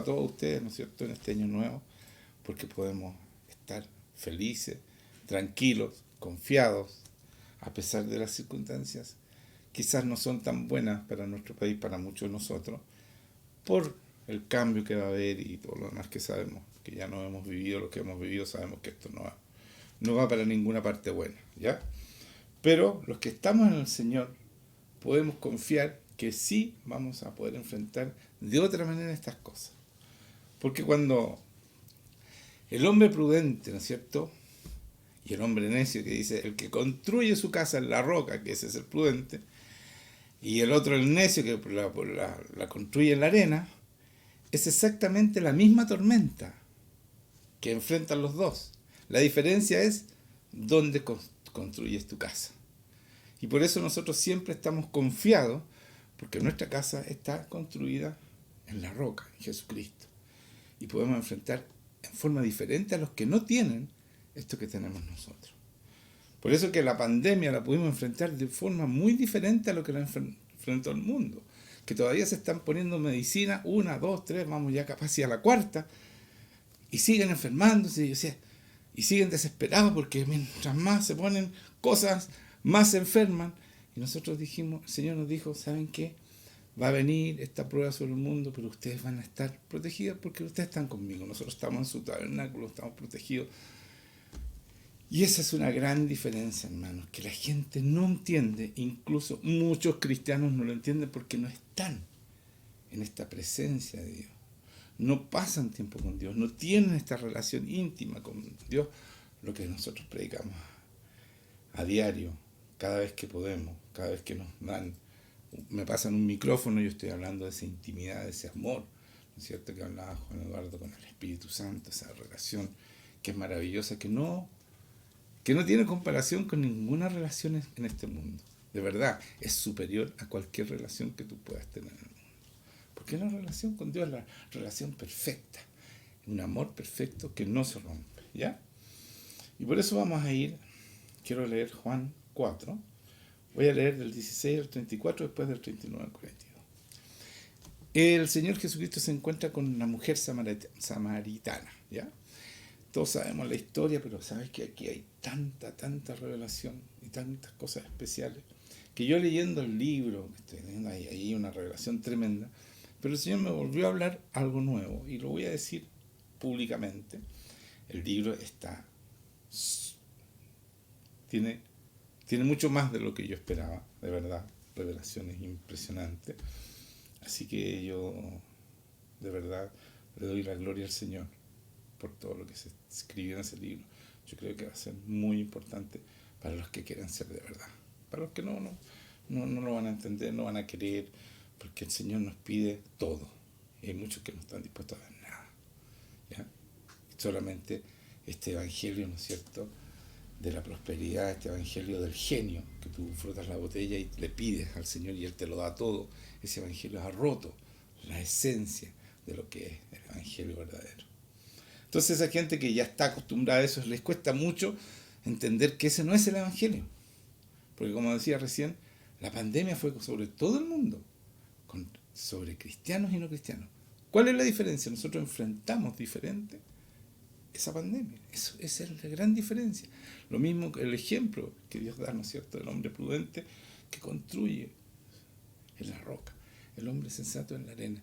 todos ustedes, ¿no es cierto?, en este año nuevo, porque podemos estar felices, tranquilos, confiados, a pesar de las circunstancias. Quizás no son tan buenas para nuestro país, para muchos de nosotros, por el cambio que va a haber y todo lo demás que sabemos, que ya no hemos vivido lo que hemos vivido, sabemos que esto no va para ninguna parte buena, ¿ya? Pero los que estamos en el Señor podemos confiar que sí vamos a poder enfrentar de otra manera estas cosas. Porque cuando el hombre prudente, ¿no es cierto?, y el hombre necio que dice, el que construye su casa en la roca, que ese es el prudente, y el otro el necio que la construye en la arena, es exactamente la misma tormenta que enfrentan los dos. La diferencia es dónde construyes tu casa. Y por eso nosotros siempre estamos confiados, porque nuestra casa está construida en la roca, en Jesucristo. Y podemos enfrentar en forma diferente a los que no tienen esto que tenemos nosotros. Por eso que la pandemia la pudimos enfrentar de forma muy diferente a lo que la enfrentó el mundo. Que todavía se están poniendo medicina, 1, 2, 3, vamos ya casi a la cuarta, y siguen enfermándose, y siguen desesperados porque mientras más se ponen cosas, más se enferman. Y nosotros dijimos, el Señor nos dijo, ¿saben qué? Va a venir esta prueba sobre el mundo, pero ustedes van a estar protegidos porque ustedes están conmigo. Nosotros estamos en su tabernáculo, estamos protegidos. Y esa es una gran diferencia, hermanos, que la gente no entiende, incluso muchos cristianos no lo entienden porque no están en esta presencia de Dios. No pasan tiempo con Dios, no tienen esta relación íntima con Dios, lo que nosotros predicamos a diario, cada vez que podemos, cada vez que nos dan, me pasan un micrófono y yo estoy hablando de esa intimidad, de ese amor, ¿no es cierto?, que hablaba Juan Eduardo con el Espíritu Santo, esa relación que es maravillosa, que no tiene comparación con ninguna relación en este mundo. De verdad, es superior a cualquier relación que tú puedas tener en el mundo. Porque la relación con Dios es la relación perfecta, un amor perfecto que no se rompe, ¿ya? Y por eso vamos a ir, quiero leer Juan 4, voy a leer del 16 al 34, después del 39 al 42. El Señor Jesucristo se encuentra con una mujer samaritana, ¿ya? Todos sabemos la historia, pero sabes que aquí hay tanta revelación y tantas cosas especiales, que yo leyendo el libro, estoy leyendo ahí una revelación tremenda, pero el Señor me volvió a hablar algo nuevo, y lo voy a decir públicamente. El libro tiene mucho más de lo que yo esperaba, de verdad, revelaciones impresionantes. Así que yo, de verdad, le doy la gloria al Señor por todo lo que se escribió en ese libro. Yo creo que va a ser muy importante para los que quieran ser de verdad. Para los que no lo van a entender, no van a querer, porque el Señor nos pide todo. Y hay muchos que no están dispuestos a dar nada, ¿ya? Solamente este evangelio, ¿no es cierto?, de la prosperidad, este evangelio del genio, que tú frotas la botella y le pides al Señor y Él te lo da todo. Ese evangelio ha roto la esencia de lo que es el evangelio verdadero. Entonces a gente que ya está acostumbrada a eso, les cuesta mucho entender que ese no es el evangelio. Porque como decía recién, la pandemia fue sobre todo el mundo, sobre cristianos y no cristianos. ¿Cuál es la diferencia? Nosotros enfrentamos diferente esa pandemia. Esa es la gran diferencia. Lo mismo que el ejemplo que Dios da, ¿no es cierto?, del hombre prudente que construye en la roca, el hombre sensato en la arena.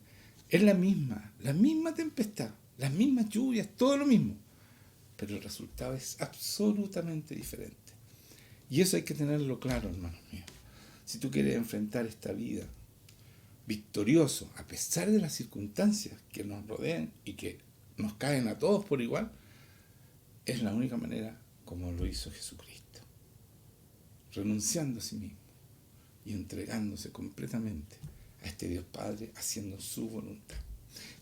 Es la misma tempestad, las mismas lluvias, todo lo mismo, pero el resultado es absolutamente diferente. Y eso hay que tenerlo claro, hermanos míos. Si tú quieres enfrentar esta vida victorioso, a pesar de las circunstancias que nos rodean y que nos caen a todos por igual, es la única manera como lo hizo Jesucristo, renunciando a sí mismo y entregándose completamente a este Dios Padre, haciendo su voluntad.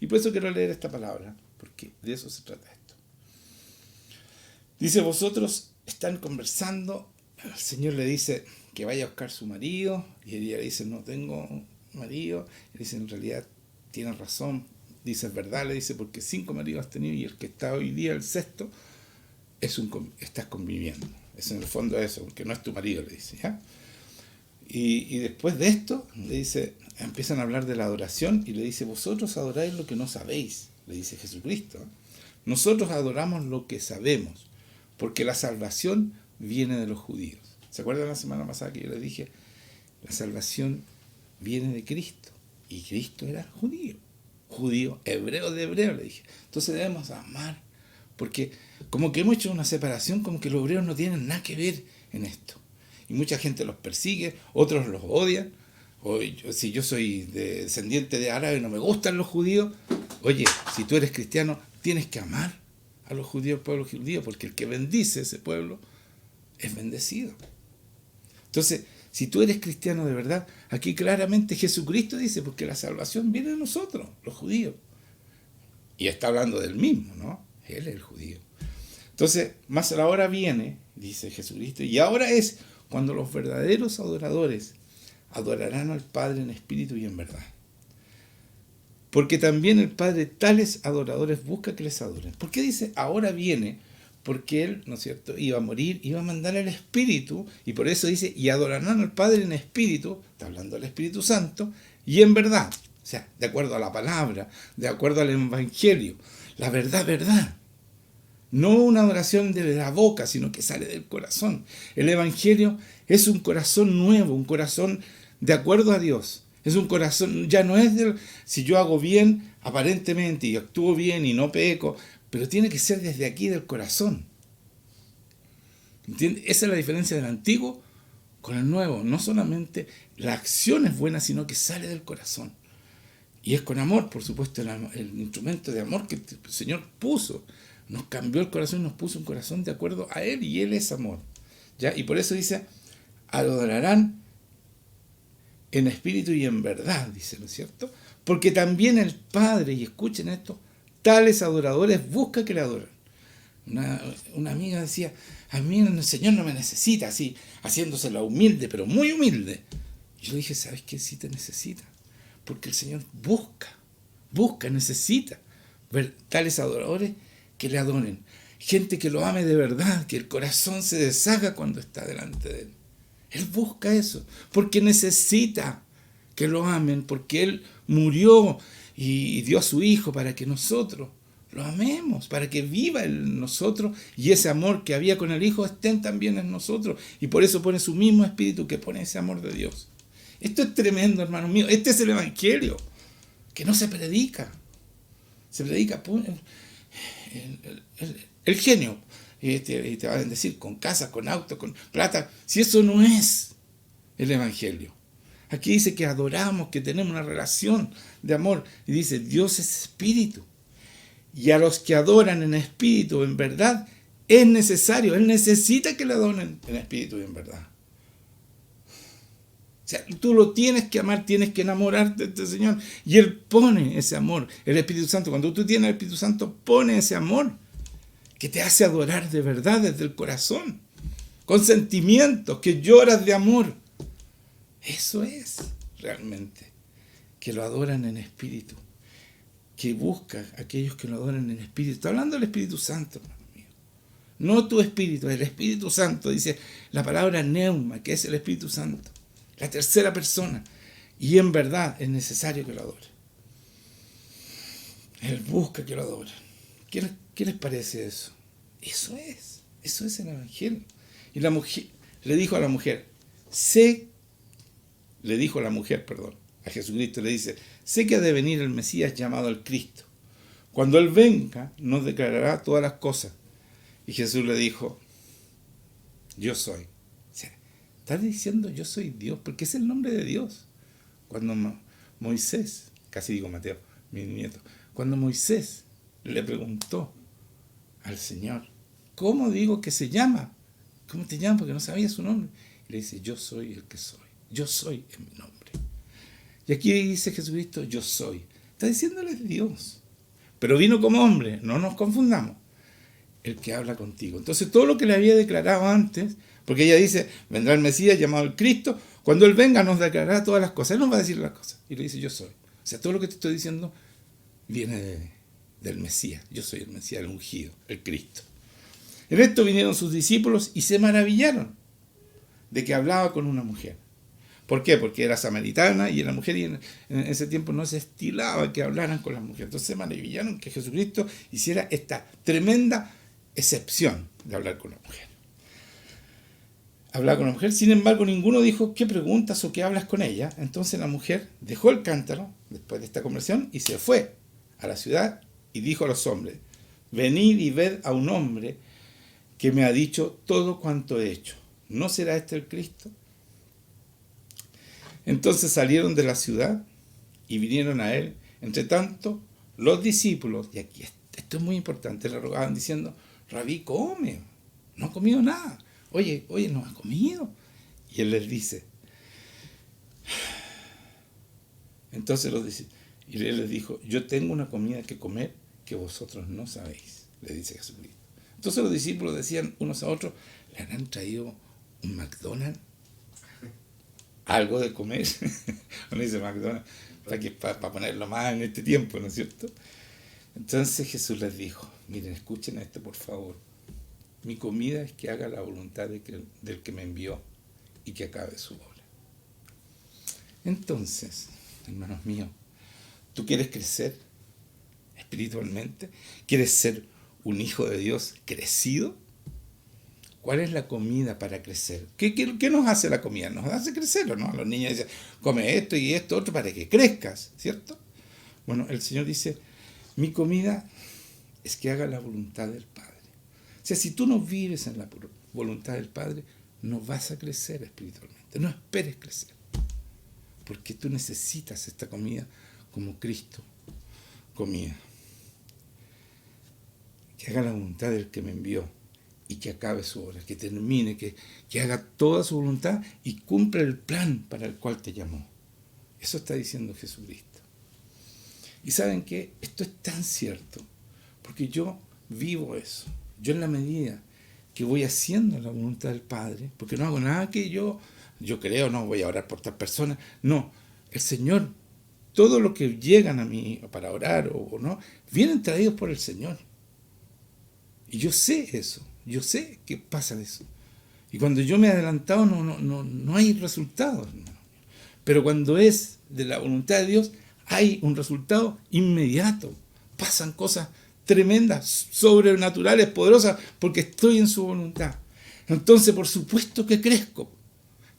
Y por eso quiero leer esta palabra, porque de eso se trata esto. Dice, vosotros están conversando, el Señor le dice que vaya a buscar su marido, y ella le dice, no tengo marido, y dice, en realidad tienes razón, dice, es verdad, le dice, porque 5 maridos has tenido, y el que está hoy día, el sexto, estás conviviendo. Es en el fondo eso, porque no es tu marido, le dice, ¿ya? Y después de esto, le dice, empiezan a hablar de la adoración, y le dice, vosotros adoráis lo que no sabéis. le dice Jesucristo. Nosotros adoramos lo que sabemos, porque la salvación viene de los judíos. ¿Se acuerdan la semana pasada que yo les dije? La salvación viene de Cristo, y Cristo era judío, hebreo de hebreo, le dije. Entonces debemos amar, porque como que hemos hecho una separación, como que los hebreos no tienen nada que ver en esto. Y mucha gente los persigue, otros los odian. Si yo soy descendiente de árabe y no me gustan los judíos, oye, si tú eres cristiano, tienes que amar a los judíos, al pueblo judío, porque el que bendice ese pueblo es bendecido. Entonces, si tú eres cristiano de verdad, aquí claramente Jesucristo dice, porque la salvación viene de nosotros, los judíos. Y está hablando del mismo, ¿no? Él es el judío. Entonces, más la hora viene, dice Jesucristo, y ahora es cuando los verdaderos adoradores adorarán al Padre en espíritu y en verdad. Porque también el Padre tales adoradores busca que les adoren. ¿Por qué dice ahora viene? Porque Él, ¿no es cierto?, iba a morir, iba a mandar el Espíritu, y por eso dice, y adorarán al Padre en espíritu, está hablando del Espíritu Santo, y en verdad, o sea, de acuerdo a la palabra, de acuerdo al Evangelio, la verdad. No una adoración de la boca, sino que sale del corazón. El Evangelio es un corazón nuevo, un corazón de acuerdo a Dios. Es un corazón, ya no es del, si yo hago bien, aparentemente, y actúo bien y no peco, pero tiene que ser desde aquí del corazón. ¿Entiendes? Esa es la diferencia del antiguo con el nuevo. No solamente la acción es buena, sino que sale del corazón. Y es con amor, por supuesto, el instrumento de amor que el Señor puso. Nos cambió el corazón y nos puso un corazón de acuerdo a Él, y Él es amor. ¿Ya? Y por eso dice, adorarán en espíritu y en verdad, dice, ¿no es cierto? Porque también el Padre, y escuchen esto, tales adoradores busca que le adoren. Una amiga decía, a mí el Señor no me necesita, así, haciéndosela humilde, pero muy humilde. Y yo dije, ¿sabes qué? Sí te necesita. Porque el Señor busca, necesita ver tales adoradores que le adoren. Gente que lo ame de verdad, que el corazón se deshaga cuando está delante de Él. Él busca eso, porque necesita que lo amen, porque Él murió y dio a su Hijo para que nosotros lo amemos, para que viva en nosotros, y ese amor que había con el Hijo estén también en nosotros, y por eso pone su mismo espíritu que pone ese amor de Dios. Esto es tremendo, hermano mío. Este es el Evangelio, que no se predica. Se predica el genio. Y te van a decir, con casa, con auto, con plata. Si eso no es el Evangelio. Aquí dice que adoramos, que tenemos una relación de amor. Y dice, Dios es espíritu. Y a los que adoran en espíritu, en verdad, es necesario. Él necesita que le adoren en espíritu y en verdad. O sea, tú lo tienes que amar, tienes que enamorarte de este Señor. Y Él pone ese amor. El Espíritu Santo, cuando tú tienes el Espíritu Santo, pone ese amor que te hace adorar de verdad desde el corazón, con sentimientos, que lloras de amor. Eso es realmente, que lo adoran en espíritu, que busca a aquellos que lo adoran en espíritu. Está hablando del Espíritu Santo, hermano mío. No tu espíritu, el Espíritu Santo, dice la palabra neuma, que es el Espíritu Santo, la tercera persona. Y en verdad es necesario que lo adoren. Él busca que lo adoren. ¿Qué les parece eso? Eso es el Evangelio. Y la mujer le dijo a la mujer, a Jesucristo le dice, sé que ha de venir el Mesías llamado el Cristo. Cuando Él venga, nos declarará todas las cosas. Y Jesús le dijo, yo soy. O sea, está diciendo yo soy Dios, porque es el nombre de Dios. Cuando Moisés, casi digo Mateo, mi nieto, cuando Moisés le preguntó al Señor, ¿cómo digo que se llama? ¿Cómo te llamas? Porque no sabía su nombre. Y le dice, yo soy el que soy. Yo soy en mi nombre. Y aquí dice Jesucristo, yo soy. Está diciéndole Dios. Pero vino como hombre, no nos confundamos. El que habla contigo. Entonces todo lo que le había declarado antes, porque ella dice, vendrá el Mesías llamado el Cristo, cuando Él venga nos declarará todas las cosas. Él nos va a decir las cosas. Y le dice, yo soy. O sea, todo lo que te estoy diciendo viene del Mesías. Yo soy el Mesías, el ungido, el Cristo. En esto vinieron sus discípulos y se maravillaron de que hablaba con una mujer. ¿Por qué? Porque era samaritana y era mujer y en ese tiempo no se estilaba que hablaran con las mujeres. Entonces se maravillaron que Jesucristo hiciera esta tremenda excepción de hablar con la mujer. Hablaba con la mujer, sin embargo ninguno dijo qué preguntas o qué hablas con ella. Entonces la mujer dejó el cántaro después de esta conversación y se fue a la ciudad y dijo a los hombres: venid y ved a un hombre que me ha dicho todo cuanto he hecho. ¿No será este el Cristo? Entonces salieron de la ciudad y vinieron a él. Entre tanto, los discípulos, y aquí esto es muy importante, le rogaban diciendo: Rabí, come, no ha comido nada. Oye, no ha comido. Y él les dice, entonces y él les dijo: yo tengo una comida que comer que vosotros no sabéis, le dice Jesucristo. Entonces los discípulos decían unos a otros: ¿le han traído un McDonald's? ¿Algo de comer? Uno dice McDonald's para ponerlo más en este tiempo, ¿no es cierto? Entonces Jesús les dijo: miren, escuchen esto por favor. Mi comida es que haga la voluntad del que me envió y que acabe su obra. Entonces, hermanos míos, ¿tú quieres crecer espiritualmente? ¿Quieres ser un hijo de Dios crecido? ¿Cuál es la comida para crecer? ¿Qué nos hace la comida? ¿Nos hace crecer o no? Los niños dicen: come esto y esto otro para que crezcas, ¿cierto? Bueno, el Señor dice: mi comida es que haga la voluntad del Padre. O sea, si tú no vives en la voluntad del Padre, no vas a crecer espiritualmente. No esperes crecer. Porque tú necesitas esta comida como Cristo comía. Que haga la voluntad del que me envió y que acabe su obra, que termine, que haga toda su voluntad y cumpla el plan para el cual te llamó. Eso está diciendo Jesucristo. Y ¿saben qué? Esto es tan cierto, porque yo vivo eso. Yo en la medida que voy haciendo la voluntad del Padre, porque no hago nada que yo creo, no voy a orar por tal persona, no, el Señor, todo lo que llegan a mí para orar o no, vienen traídos por el Señor. Y yo sé eso, yo sé que pasa eso. Y cuando yo me he adelantado no hay resultados. Pero cuando es de la voluntad de Dios, hay un resultado inmediato. Pasan cosas tremendas, sobrenaturales, poderosas, porque estoy en su voluntad. Entonces, por supuesto que crezco.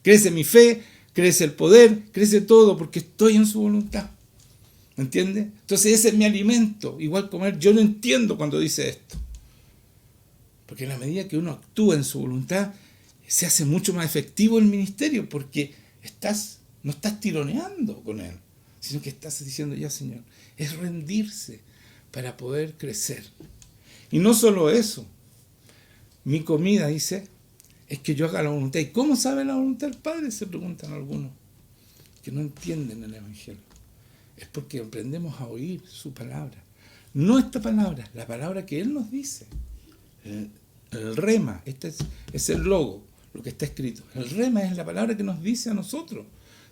Crece mi fe, crece el poder, crece todo, porque estoy en su voluntad. ¿Me entiendes? Entonces ese es mi alimento. Igual comer, yo no entiendo cuando dice esto. Porque en la medida que uno actúa en su voluntad, se hace mucho más efectivo el ministerio, porque no estás tironeando con él, sino que estás diciendo: ya, Señor, es rendirse para poder crecer. Y no solo eso, mi comida, dice, es que yo haga la voluntad. ¿Y cómo sabe la voluntad del Padre?, se preguntan algunos que no entienden el Evangelio. Es porque aprendemos a oír su palabra. No esta palabra, la palabra que Él nos dice. El rema, este es el logo, lo que está escrito. El rema es la palabra que nos dice a nosotros.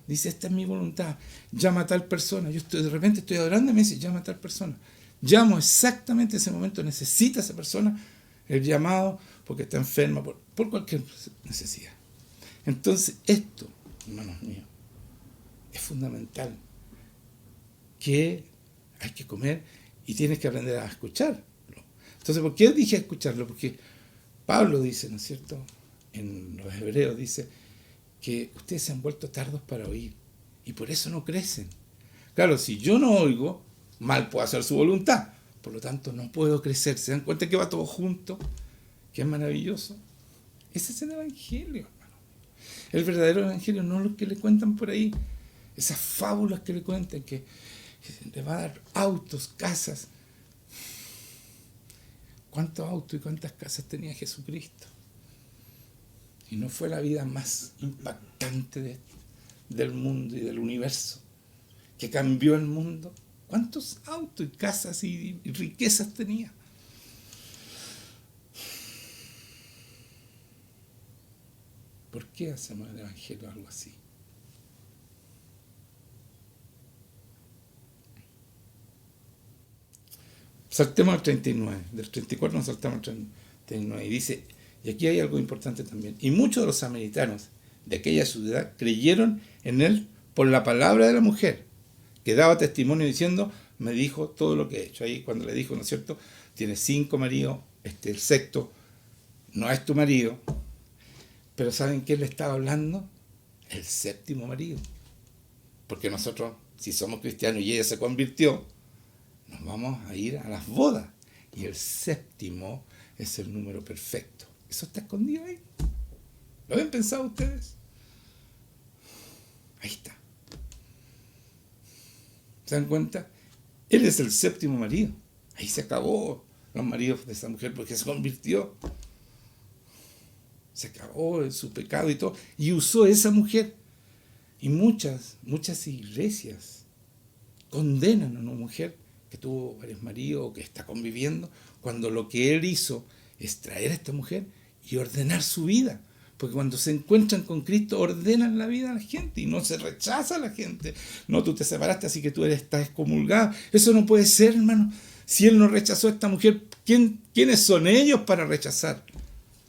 Dice: esta es mi voluntad, llama a tal persona. De repente estoy adorando y me dice: llama a tal persona. Llamo exactamente en ese momento, necesita esa persona el llamado porque está enferma, por cualquier necesidad. Entonces esto, hermanos míos, es fundamental, que hay que comer y tienes que aprender a escucharlo. Entonces, ¿por qué dije escucharlo? Porque Pablo dice, ¿no es cierto?, en los Hebreos dice que ustedes se han vuelto tardos para oír y por eso no crecen. Claro, si yo no oigo, mal puedo hacer su voluntad, por lo tanto no puedo crecer. ¿Se dan cuenta que va todo junto? Que es maravilloso. Ese es el Evangelio, hermano. El verdadero Evangelio, no lo que le cuentan por ahí, esas fábulas que le cuentan, que le va a dar autos, casas. ¿Cuántos autos y cuántas casas tenía Jesucristo? Y no fue la vida más impactante del mundo y del universo, que cambió el mundo. ¿Cuántos autos y casas y riquezas tenía? ¿Por qué hacemos el Evangelio algo así? Saltemos al 39, del 34 nos saltamos al 39 y dice, y aquí hay algo importante también, y muchos de los samaritanos de aquella ciudad creyeron en él por la palabra de la mujer, que daba testimonio diciendo, me dijo todo lo que he hecho. Ahí cuando le dijo, ¿no es cierto? Tienes 5 maridos, el sexto no es tu marido. Pero ¿saben quién le estaba hablando? El séptimo marido. Porque nosotros, si somos cristianos y ella se convirtió, nos vamos a ir a las bodas. Y el séptimo es el número perfecto. Eso está escondido ahí. ¿Lo habían pensado ustedes? Ahí está. ¿Se dan cuenta? Él es el séptimo marido. Ahí se acabó los maridos de esa mujer porque se convirtió. Se acabó su pecado y todo. Y usó esa mujer. Y muchas iglesias condenan a una mujer que tuvo varios maridos o que está conviviendo, cuando lo que él hizo es traer a esta mujer y ordenar su vida. Porque cuando se encuentran con Cristo, ordenan la vida a la gente y no se rechaza a la gente. No, tú te separaste, así que tú estás excomulgado. Eso no puede ser, hermano. Si él no rechazó a esta mujer, ¿quiénes son ellos para rechazar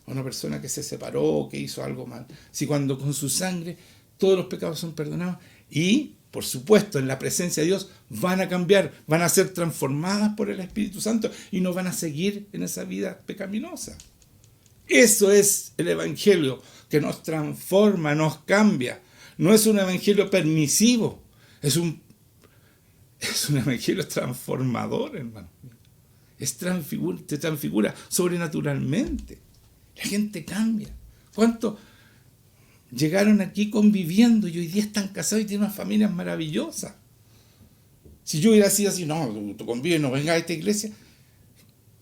a una persona que se separó o que hizo algo mal? Si cuando con su sangre todos los pecados son perdonados y, por supuesto, en la presencia de Dios van a cambiar, van a ser transformadas por el Espíritu Santo y no van a seguir en esa vida pecaminosa. Eso es el evangelio que nos transforma, nos cambia. No es un evangelio permisivo, es un evangelio transformador, hermano. Te transfigura sobrenaturalmente. La gente cambia. ¿Cuántos llegaron aquí conviviendo y hoy día están casados y tienen unas familias maravillosas? Si yo hubiera sido así, no, tú convives, no vengas a esta iglesia.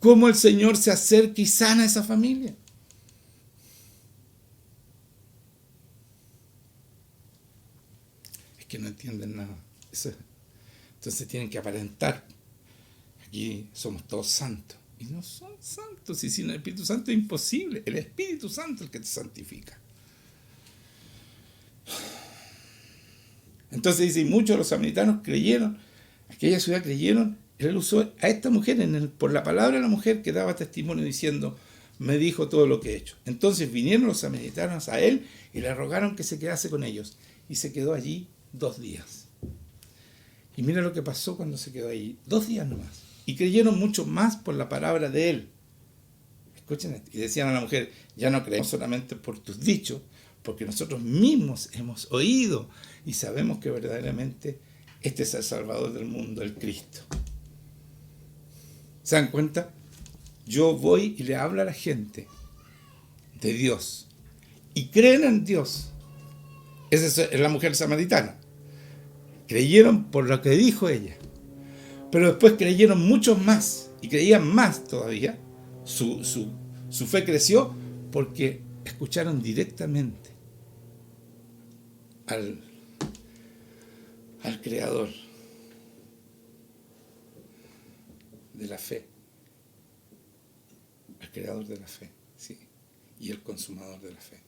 ¿Cómo el Señor se acerca y sana a esa familia? Es que no entienden nada. Entonces tienen que aparentar. Aquí somos todos santos. Y no son santos. Y sin el Espíritu Santo es imposible. El Espíritu Santo es el que te santifica. Entonces dice, y muchos de los samaritanos creyeron, aquella ciudad creyeron, él usó a esta mujer por la palabra de la mujer que daba testimonio diciendo, me dijo todo lo que he hecho. Entonces vinieron los samaritanos a él y le rogaron que se quedase con ellos. Y se quedó allí 2 días. Y mira lo que pasó cuando se quedó allí, 2 días nomás. Y creyeron mucho más por la palabra de él. Escuchen esto. Y decían a la mujer, ya no creemos solamente por tus dichos, porque nosotros mismos hemos oído y sabemos que verdaderamente este es el Salvador del mundo, el Cristo. ¿Se dan cuenta? Yo voy y le hablo a la gente de Dios y creen en Dios. Esa es la mujer samaritana. Creyeron por lo que dijo ella, pero después creyeron muchos más y creían más todavía. Su fe creció porque escucharon directamente al Creador de la fe, al Creador de la fe, sí, y el consumador de la fe,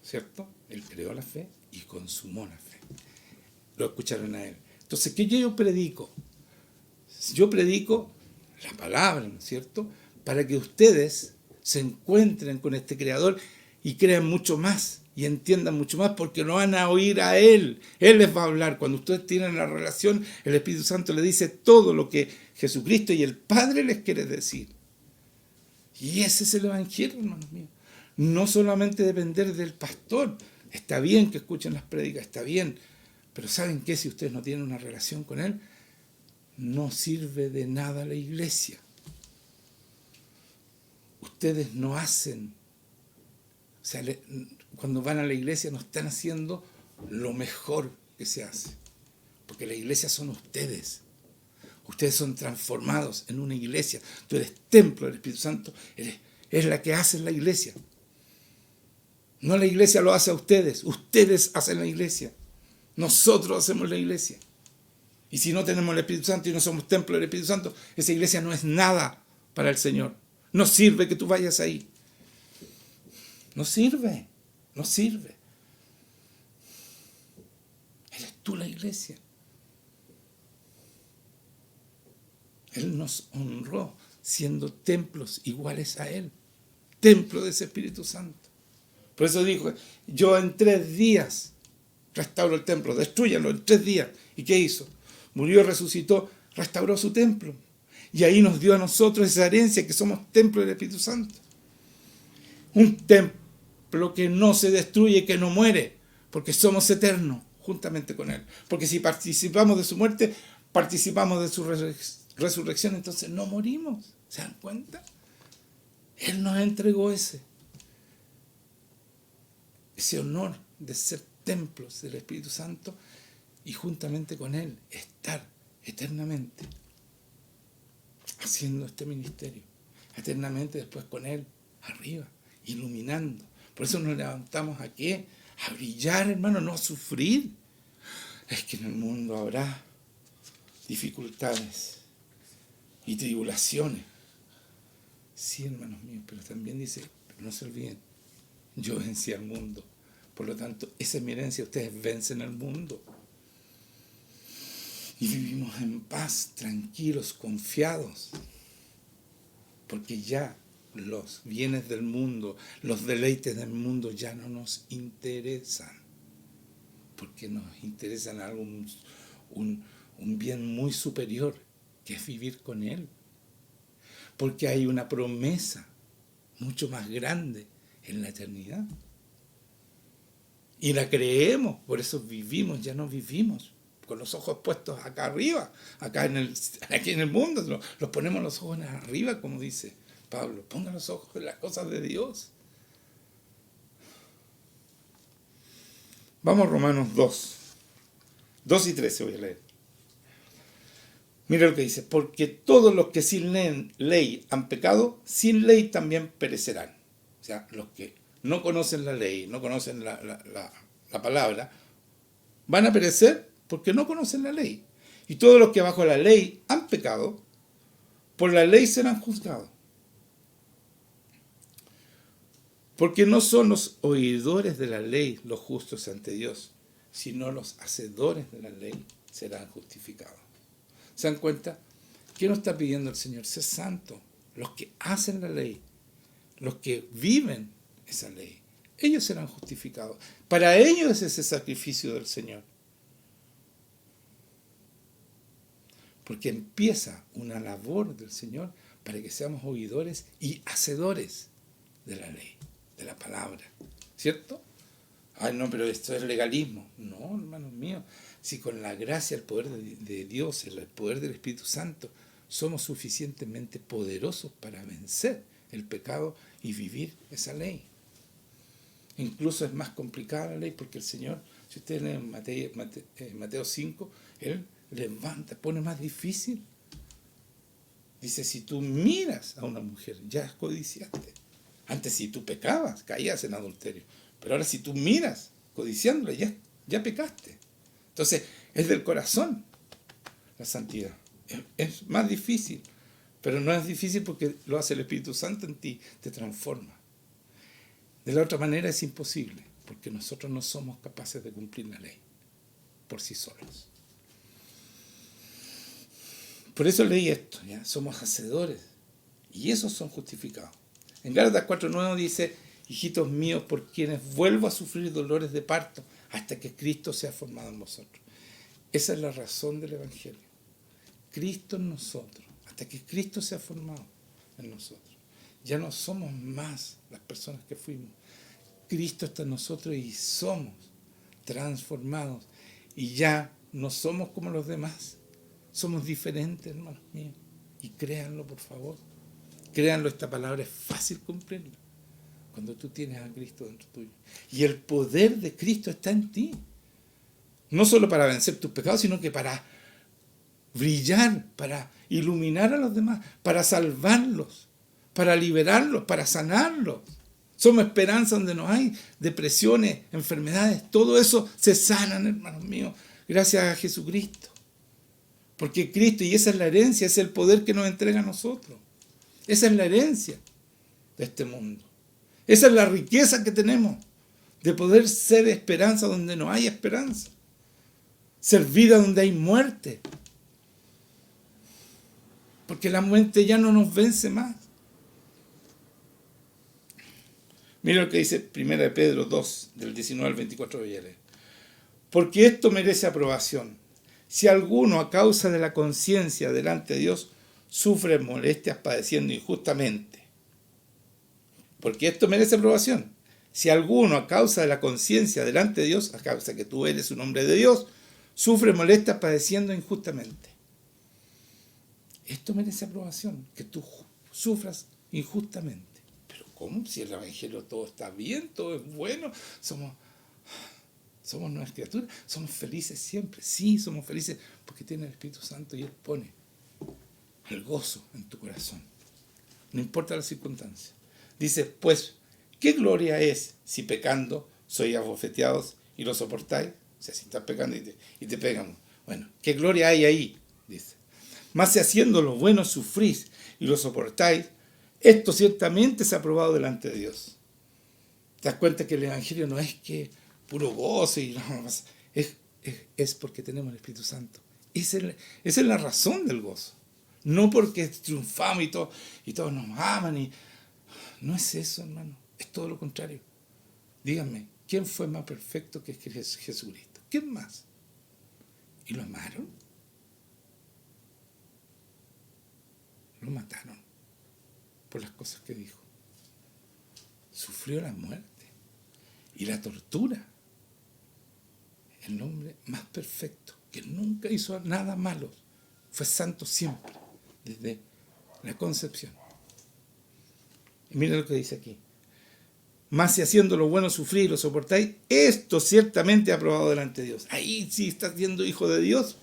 ¿cierto? Él creó la fe y consumó la fe. Lo escucharon a él. Entonces, ¿qué yo predico? Yo predico la palabra, ¿no es cierto? Para que ustedes se encuentren con este Creador y crean mucho más y entiendan mucho más, porque no van a oír a Él. Él les va a hablar. Cuando ustedes tienen la relación, el Espíritu Santo les dice todo lo que Jesucristo y el Padre les quiere decir. Y ese es el Evangelio, hermanos míos. No solamente depender del pastor. Está bien que escuchen las prédicas, está bien. Pero ¿saben qué? Si ustedes no tienen una relación con Él, no sirve de nada la iglesia. Ustedes no hacen, o sea, cuando van a la iglesia no están haciendo lo mejor que se hace. Porque la iglesia son ustedes. Ustedes son transformados en una iglesia. Tú eres templo del Espíritu Santo. Es la que hace la iglesia. No la iglesia lo hace a ustedes. Ustedes hacen la iglesia. Nosotros hacemos la iglesia. Y si no tenemos el Espíritu Santo y no somos templo del Espíritu Santo, esa iglesia no es nada para el Señor. No sirve que tú vayas ahí. No sirve. No sirve. Eres tú la iglesia. Él nos honró siendo templos iguales a Él. Templo de ese Espíritu Santo. Por eso dijo, yo en 3 días restauro el templo, destrúyanlo en 3 días. ¿Y qué hizo? Murió, resucitó, restauró su templo. Y ahí nos dio a nosotros esa herencia que somos templo del Espíritu Santo. Un templo que no se destruye, que no muere, porque somos eternos juntamente con Él. Porque si participamos de su muerte, participamos de su resurrección, entonces no morimos. ¿Se dan cuenta? Él nos entregó ese honor de ser templos del Espíritu Santo y juntamente con Él estar eternamente haciendo este ministerio, eternamente después con Él arriba, iluminando. Por eso nos levantamos aquí a brillar, hermano, no a sufrir. Es que en el mundo habrá dificultades y tribulaciones. Sí, hermanos míos, pero también dice, pero no se olviden, yo vencí al mundo. Por lo tanto, esa es mi herencia, ustedes vencen al mundo. Y vivimos en paz, tranquilos, confiados. Porque ya los bienes del mundo, los deleites del mundo ya no nos interesan. Porque nos interesan algo, un bien muy superior, que es vivir con Él. Porque hay una promesa mucho más grande en la eternidad. Y la creemos, por eso vivimos, ya no vivimos con los ojos puestos acá arriba, aquí en el mundo, los ponemos los ojos arriba, como dice Pablo, pongan los ojos en las cosas de Dios. Vamos a Romanos 2 y 13 voy a leer. Mira lo que dice, porque todos los que sin ley han pecado, sin ley también perecerán. O sea, los que no conocen la ley, no conocen la palabra, van a perecer porque no conocen la ley. Y todos los que bajo la ley han pecado, por la ley serán juzgados. Porque no son los oidores de la ley los justos ante Dios, sino los hacedores de la ley serán justificados. ¿Se dan cuenta? ¿Qué nos está pidiendo el Señor? Ser santo. Los que hacen la ley, los que viven esa ley, ellos serán justificados. Para ellos es ese sacrificio del Señor. Porque empieza una labor del Señor para que seamos oidores y hacedores de la ley, de la palabra. ¿Cierto? Ay, no, pero esto es legalismo. No, hermanos míos. Si con la gracia, el poder de Dios, el poder del Espíritu Santo, somos suficientemente poderosos para vencer el pecado y vivir esa ley. Incluso es más complicada la ley porque el Señor, si ustedes leen Mateo 5, Él levanta, pone más difícil. Dice, si tú miras a una mujer, ya codiciaste. Antes si tú pecabas, caías en adulterio. Pero ahora si tú miras, codiciándola, ya pecaste. Entonces, es del corazón la santidad. Es más difícil, pero no es difícil porque lo hace el Espíritu Santo en ti, te transforma. De la otra manera es imposible, porque nosotros no somos capaces de cumplir la ley por sí solos. Por eso leí esto, ¿ya? Somos hacedores, y esos son justificados. En Gálatas 4:9 dice, hijitos míos, por quienes vuelvo a sufrir dolores de parto, hasta que Cristo sea formado en vosotros. Esa es la razón del Evangelio. Cristo en nosotros, hasta que Cristo sea formado en nosotros. Ya no somos más las personas que fuimos. Cristo está en nosotros y somos transformados. Y ya no somos como los demás. Somos diferentes, hermanos míos. Y créanlo, por favor. Créanlo, esta palabra es fácil cumplirla. Cuando tú tienes a Cristo dentro tuyo. Y el poder de Cristo está en ti. No solo para vencer tus pecados, sino que para brillar, para iluminar a los demás, para salvarlos, para liberarlos, para sanarlos. Somos esperanza donde no hay depresiones, enfermedades. Todo eso se sanan, hermanos míos, gracias a Jesucristo. Porque Cristo, y esa es la herencia, es el poder que nos entrega a nosotros. Esa es la herencia de este mundo. Esa es la riqueza que tenemos, de poder ser esperanza donde no hay esperanza. Ser vida donde hay muerte. Porque la muerte ya no nos vence más. Mira lo que dice 1 Pedro 2, del 19 al 24, voy a leer. Porque esto merece aprobación. Si alguno a causa de la conciencia delante de Dios sufre molestias padeciendo injustamente. Porque esto merece aprobación. Si alguno a causa de la conciencia delante de Dios, a causa de que tú eres un hombre de Dios, sufre molestias padeciendo injustamente. Esto merece aprobación, que tú sufras injustamente. Pero ¿cómo? Si el Evangelio todo está bien, todo es bueno, somos nuevas criaturas, somos felices siempre. Sí, somos felices porque tiene el Espíritu Santo y Él pone el gozo en tu corazón. No importa las circunstancias. Dice, pues, ¿qué gloria es si pecando sois abofeteados y lo soportáis? O sea, si estás pecando y te pegan. Bueno, ¿qué gloria hay ahí? Dice. Mas si haciendo lo bueno sufrís y lo soportáis, esto ciertamente es aprobado delante de Dios. ¿Te das cuenta que el Evangelio no es que puro gozo y no, es porque tenemos el Espíritu Santo? Esa es la razón del gozo. No porque triunfamos y todos nos aman. No es eso, hermano. Es todo lo contrario. Díganme, ¿quién fue más perfecto que Jesucristo? ¿Quién más? ¿Y lo amaron? Lo mataron por las cosas que dijo. Sufrió la muerte y la tortura. El hombre más perfecto, que nunca hizo nada malo, fue santo siempre, desde la concepción. Y mira lo que dice aquí. Mas si haciendo lo bueno sufrís y lo soportáis, esto ciertamente es aprobado delante de Dios. Ahí sí estás siendo hijo de Dios.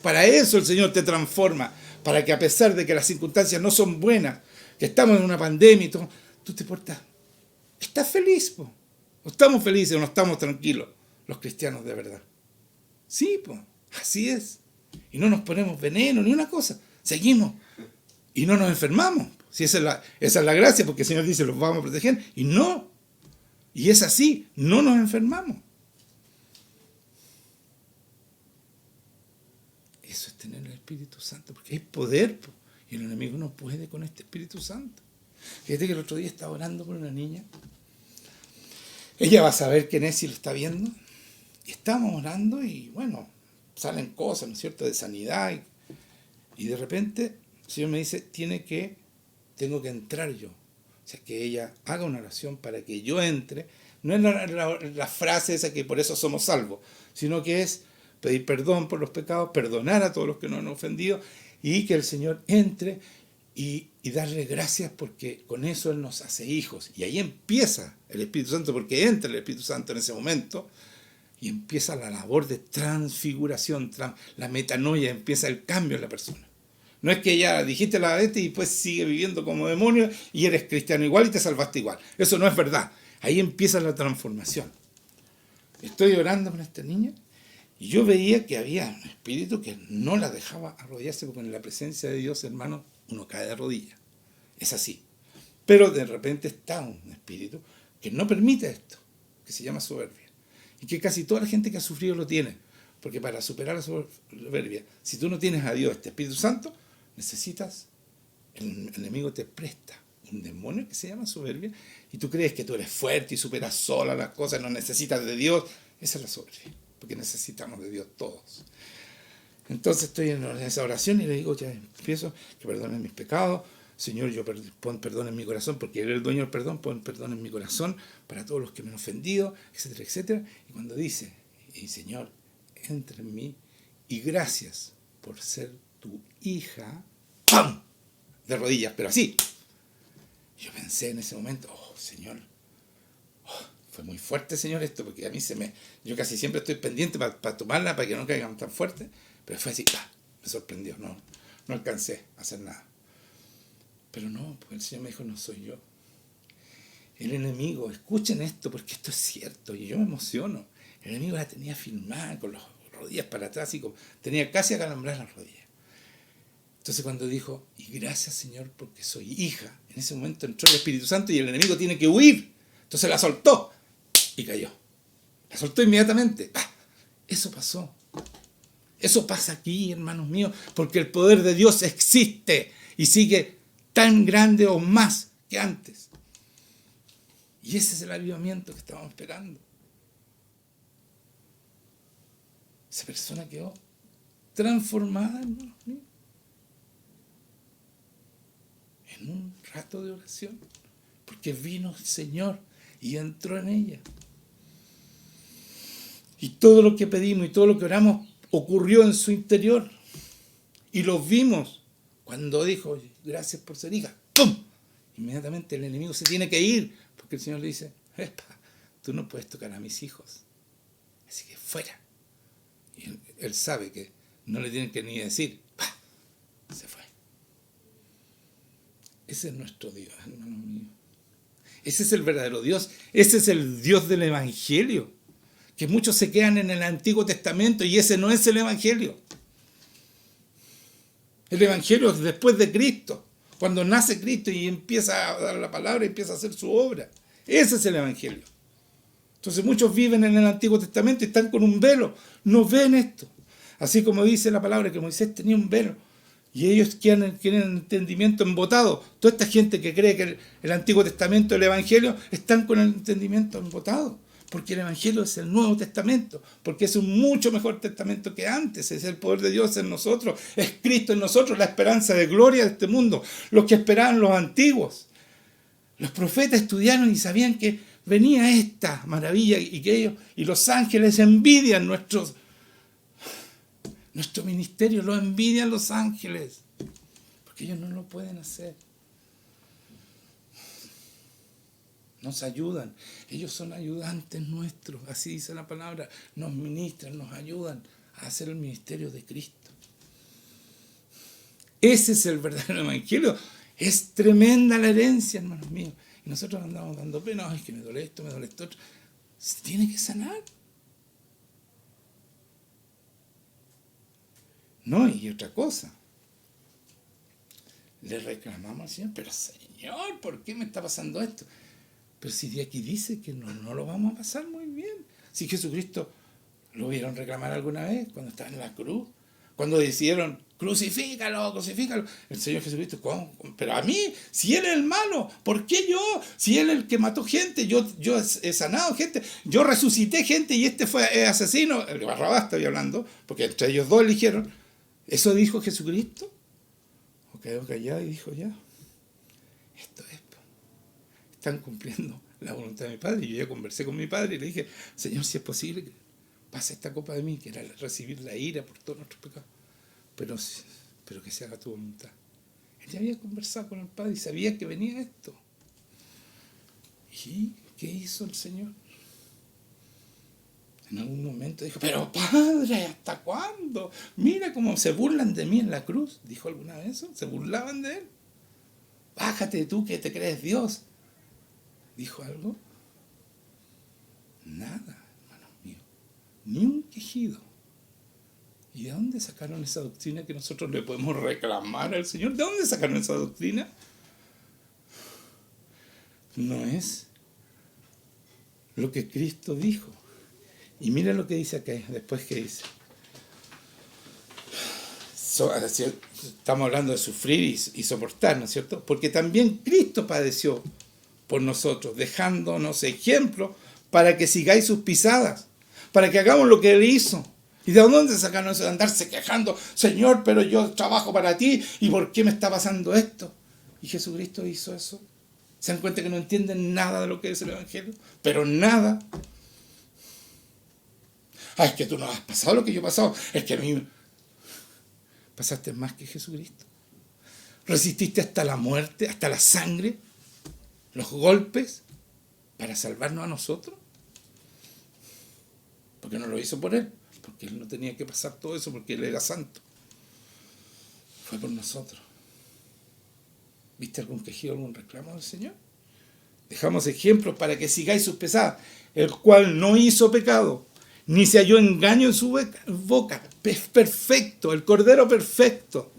Para eso el Señor te transforma, para que a pesar de que las circunstancias no son buenas, que estamos en una pandemia y todo, tú te portas, estás feliz, po. O estamos felices o no estamos tranquilos, los cristianos de verdad. Sí, pues, así es. Y no nos ponemos veneno ni una cosa, seguimos y no nos enfermamos. Si esa es la gracia, porque el Señor dice, los vamos a proteger, y no. Y es así, no nos enfermamos. Eso es tener el Espíritu Santo, porque hay poder, y el enemigo no puede con este Espíritu Santo. Fíjate que el otro día estaba orando por una niña. Ella va a saber quién es si lo está viendo. Y estábamos orando y, bueno, salen cosas, ¿no es cierto?, de sanidad. Y de repente el Señor me dice, tengo que entrar yo. O sea, que ella haga una oración para que yo entre. No es la frase esa que por eso somos salvos, sino que es pedir perdón por los pecados, perdonar a todos los que nos han ofendido y que el Señor entre y darle gracias porque con eso Él nos hace hijos. Y ahí empieza el Espíritu Santo, porque entra el Espíritu Santo en ese momento y empieza la labor de transfiguración, la metanoia, empieza el cambio en la persona. No es que ya dijiste la vez y después sigue viviendo como demonio y eres cristiano igual y te salvaste igual. Eso no es verdad. Ahí empieza la transformación. Estoy orando con esta niña y yo veía que había un espíritu que no la dejaba arrodillarse, porque en la presencia de Dios, hermano, uno cae de rodillas. Es así. Pero de repente está un espíritu que no permite esto, que se llama soberbia. Y que casi toda la gente que ha sufrido lo tiene. Porque para superar la soberbia, si tú no tienes a Dios, este Espíritu Santo, el enemigo te presta un demonio que se llama soberbia, y tú crees que tú eres fuerte y superas sola las cosas, no necesitas de Dios. Esa es la soberbia, porque necesitamos de Dios todos. Entonces estoy en esa oración y le digo, ya empiezo, que perdonen mis pecados. Señor, yo pon perdón en mi corazón, porque Él es el dueño del perdón, pon perdón en mi corazón para todos los que me han ofendido, etcétera, etcétera. Y cuando dice, y Señor, entra en mí, y gracias por ser tu hija, ¡pam!, de rodillas, pero así. Yo pensé en ese momento, Señor, fue muy fuerte, Señor, esto, porque a mí yo casi siempre estoy pendiente para tomarla, para que no caigan tan fuerte, pero fue así, me sorprendió, no alcancé a hacer nada. Pero no, porque el Señor me dijo, no soy yo. El enemigo, escuchen esto, porque esto es cierto, y yo me emociono. El enemigo la tenía firmada con las rodillas para atrás, y tenía casi acalambrar las rodillas. Entonces cuando dijo, y gracias, Señor, porque soy hija, en ese momento entró el Espíritu Santo y el enemigo tiene que huir. Entonces la soltó y cayó. La soltó inmediatamente. Eso pasó. Eso pasa aquí, hermanos míos, porque el poder de Dios existe y sigue tan grande o más que antes. Y ese es el avivamiento que estábamos esperando. Esa persona quedó transformada, hermanos míos, en un rato de oración, porque vino el Señor y entró en ella. Y todo lo que pedimos y todo lo que oramos ocurrió en su interior. Y lo vimos cuando dijo, gracias por ser hija. ¡Pum! Inmediatamente el enemigo se tiene que ir, porque el Señor le dice, tú no puedes tocar a mis hijos, así que fuera. Y él sabe que no le tienen que ni decir, ¡pah! Se fue. Ese es nuestro Dios, hermanos míos. Ese es el verdadero Dios. Ese es el Dios del Evangelio. Que muchos se quedan en el Antiguo Testamento y ese no es el Evangelio. El Evangelio es después de Cristo. Cuando nace Cristo y empieza a dar la palabra y empieza a hacer su obra. Ese es el Evangelio. Entonces muchos viven en el Antiguo Testamento y están con un velo. No ven esto. Así como dice la palabra que Moisés tenía un velo. Y ellos tienen entendimiento embotado. Toda esta gente que cree que el Antiguo Testamento y el Evangelio están con el entendimiento embotado. Porque el Evangelio es el Nuevo Testamento. Porque es un mucho mejor testamento que antes. Es el poder de Dios en nosotros. Es Cristo en nosotros, la esperanza de gloria de este mundo. Lo que esperaban los antiguos. Los profetas estudiaron y sabían que venía esta maravilla y que ellos y los ángeles envidian nuestro ministerio, lo envidian los ángeles, porque ellos no lo pueden hacer. Nos ayudan, ellos son ayudantes nuestros, así dice la palabra, nos ministran, nos ayudan a hacer el ministerio de Cristo. Ese es el verdadero evangelio. Es tremenda la herencia, hermanos míos. Y nosotros andamos dando pena, es que me duele esto otro. Se tiene que sanar. No, y otra cosa. Le reclamamos al Señor, pero Señor, ¿por qué me está pasando esto? Pero si de aquí dice que no lo vamos a pasar muy bien. Si Jesucristo lo vieron reclamar alguna vez cuando estaba en la cruz, cuando decidieron, crucifícalo. El Señor Jesucristo, ¿cómo? Pero a mí, si Él es el malo, ¿por qué yo? Si Él es el que mató gente, yo he sanado gente, yo resucité gente y este fue asesino. El Barrabás estoy hablando, porque entre ellos dos eligieron. ¿Eso dijo Jesucristo? O quedó callado y dijo, ya, esto es. Están cumpliendo la voluntad de mi Padre. Y yo ya conversé con mi Padre y le dije, Señor, si es posible que pase esta copa de mí, que era recibir la ira por todos nuestros pecados, pero que se haga tu voluntad. Él ya había conversado con el Padre y sabía que venía esto. ¿Y qué hizo el Señor? En algún momento dijo, pero Padre, ¿hasta cuándo? Mira cómo se burlan de mí en la cruz. ¿Dijo alguna vez eso? ¿Se burlaban de Él? Bájate tú que te crees Dios. ¿Dijo algo? Nada, hermanos míos. Ni un quejido. ¿Y de dónde sacaron esa doctrina que nosotros le podemos reclamar al Señor? ¿De dónde sacaron esa doctrina? No es lo que Cristo dijo. Y mira lo que dice acá, después que dice. Estamos hablando de sufrir y soportar, ¿no es cierto? Porque también Cristo padeció por nosotros, dejándonos ejemplo para que sigáis sus pisadas, para que hagamos lo que Él hizo. ¿Y de dónde sacaron eso de andarse quejando? Señor, pero yo trabajo para ti, ¿y por qué me está pasando esto? Y Jesucristo hizo eso. ¿Se dan cuenta que no entienden nada de lo que es el Evangelio? Pero nada. Es que tú no has pasado lo que yo he pasado. Es que a mí pasaste más que Jesucristo. Resististe hasta la muerte, hasta la sangre, los golpes, para salvarnos a nosotros. Porque no lo hizo por Él, porque Él no tenía que pasar todo eso, porque Él era santo. Fue por nosotros. ¿Viste algún quejido, algún reclamo del Señor? Dejamos ejemplos para que sigáis sus pesadas, el cual no hizo pecado, ni se halló engaño en su boca. Es perfecto, el Cordero perfecto,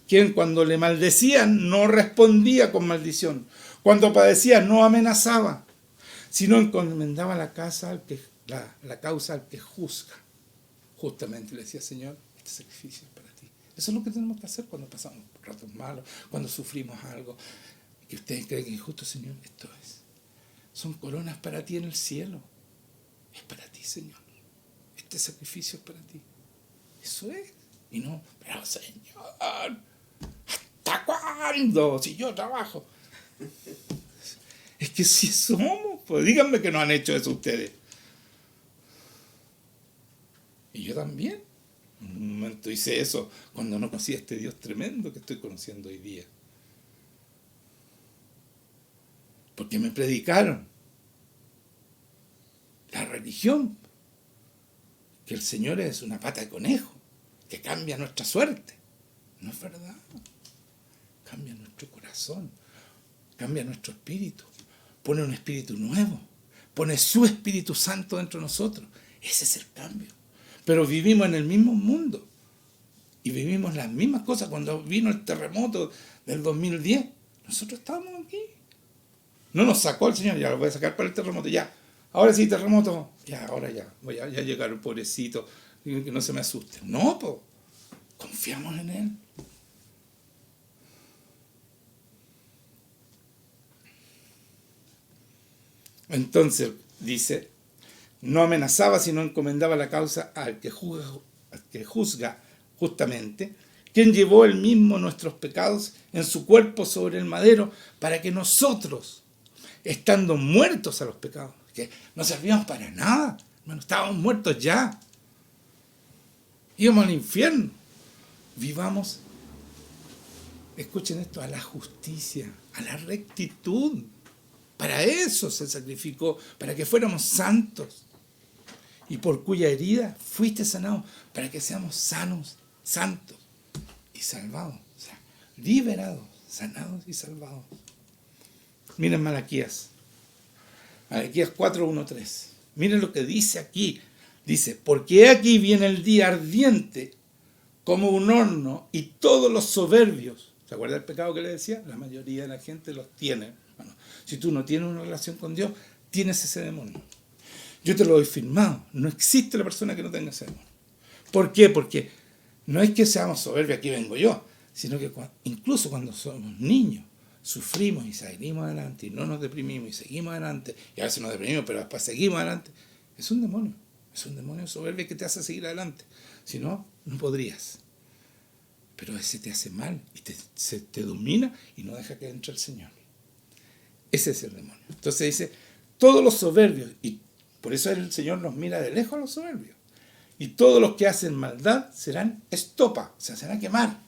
quien cuando le maldecían no respondía con maldición, cuando padecía no amenazaba, sino encomendaba la causa al que juzga. Justamente le decía, Señor, este sacrificio es para ti. Eso es lo que tenemos que hacer cuando pasamos ratos malos, cuando sufrimos algo, que ustedes creen que es injusto, Señor, esto es. son coronas para ti en el cielo. Es para ti, Señor. Este sacrificio es para ti. Eso es. Y no, pero Señor, ¿hasta cuándo? Si yo trabajo. Es que si somos, pues díganme que no han hecho eso ustedes. Y yo también. En un momento hice eso cuando no conocía a este Dios tremendo que estoy conociendo hoy día. Porque me predicaron la religión, que el Señor es una pata de conejo, que cambia nuestra suerte. No es verdad. Cambia nuestro corazón, cambia nuestro espíritu, pone un espíritu nuevo, pone su Espíritu Santo dentro de nosotros. Ese es el cambio. Pero vivimos en el mismo mundo y vivimos las mismas cosas. Cuando vino el terremoto del 2010, nosotros estábamos aquí. No nos sacó el Señor, ya lo voy a sacar para el terremoto, ya. Ahora sí, terremoto, ya, ahora ya. Ya llegaron, pobrecito, que no se me asusten. No, pues, confiamos en Él. Entonces, dice, no amenazaba, sino encomendaba la causa al que juzga justamente, quien llevó él mismo nuestros pecados en su cuerpo sobre el madero, para que nosotros, estando muertos a los pecados, que no servíamos para nada, hermano, estábamos muertos ya, íbamos al infierno, vivamos, escuchen esto, a la justicia, a la rectitud. Para eso se sacrificó, para que fuéramos santos. Y por cuya herida fuiste sanado, para que seamos sanos, santos y salvados. O sea, liberados, sanados y salvados. Miren Malaquías. Malaquías 4:1-3. Miren lo que dice aquí. Dice, porque aquí viene el día ardiente como un horno y todos los soberbios. ¿Se acuerda el pecado que le decía? La mayoría de la gente los tiene. Bueno, si tú no tienes una relación con Dios, tienes ese demonio. Yo te lo doy firmado. No existe la persona que no tenga ese demonio. ¿Por qué? Porque no es que seamos soberbios, aquí vengo yo, sino que incluso cuando somos niños, sufrimos y seguimos adelante, y no nos deprimimos y seguimos adelante, y a veces nos deprimimos, pero después seguimos adelante. Es un demonio soberbio que te hace seguir adelante. Si no, no podrías. Pero ese te hace mal y te domina y no deja que entre el Señor. Ese es el demonio. Entonces dice, todos los soberbios, y por eso el Señor nos mira de lejos a los soberbios, y todos los que hacen maldad serán estopa, o sea, se van a quemar.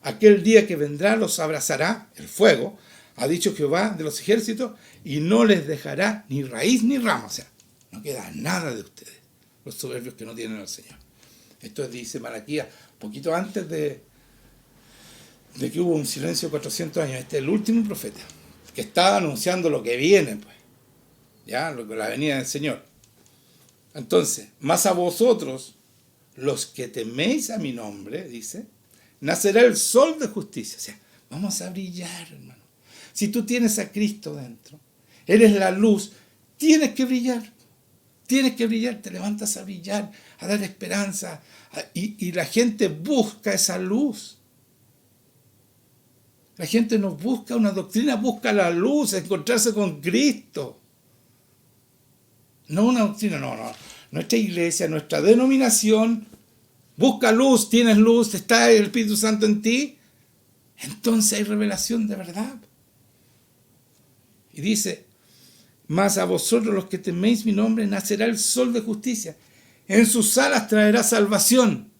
Aquel día que vendrá los abrazará el fuego, ha dicho Jehová de los ejércitos, y no les dejará ni raíz ni rama, o sea, no queda nada de ustedes, los soberbios que no tienen al Señor. Esto dice Malaquías, poquito antes de que hubo un silencio de 400 años. Este es el último profeta que estaba anunciando lo que viene, pues, ya, la venida del Señor. Entonces, más a vosotros, los que teméis a mi nombre, dice, nacerá el sol de justicia. O sea, vamos a brillar, hermano. Si tú tienes a Cristo dentro, eres la luz, tienes que brillar. Tienes que brillar, te levantas a brillar, a dar esperanza. Y la gente busca esa luz. La gente no busca una doctrina, busca la luz, encontrarse con Cristo. No una doctrina, no. Nuestra iglesia, nuestra denominación, busca luz, tienes luz, está el Espíritu Santo en ti. Entonces hay revelación de verdad. Y dice, mas a vosotros los que teméis mi nombre, nacerá el sol de justicia. En sus alas traerá salvación.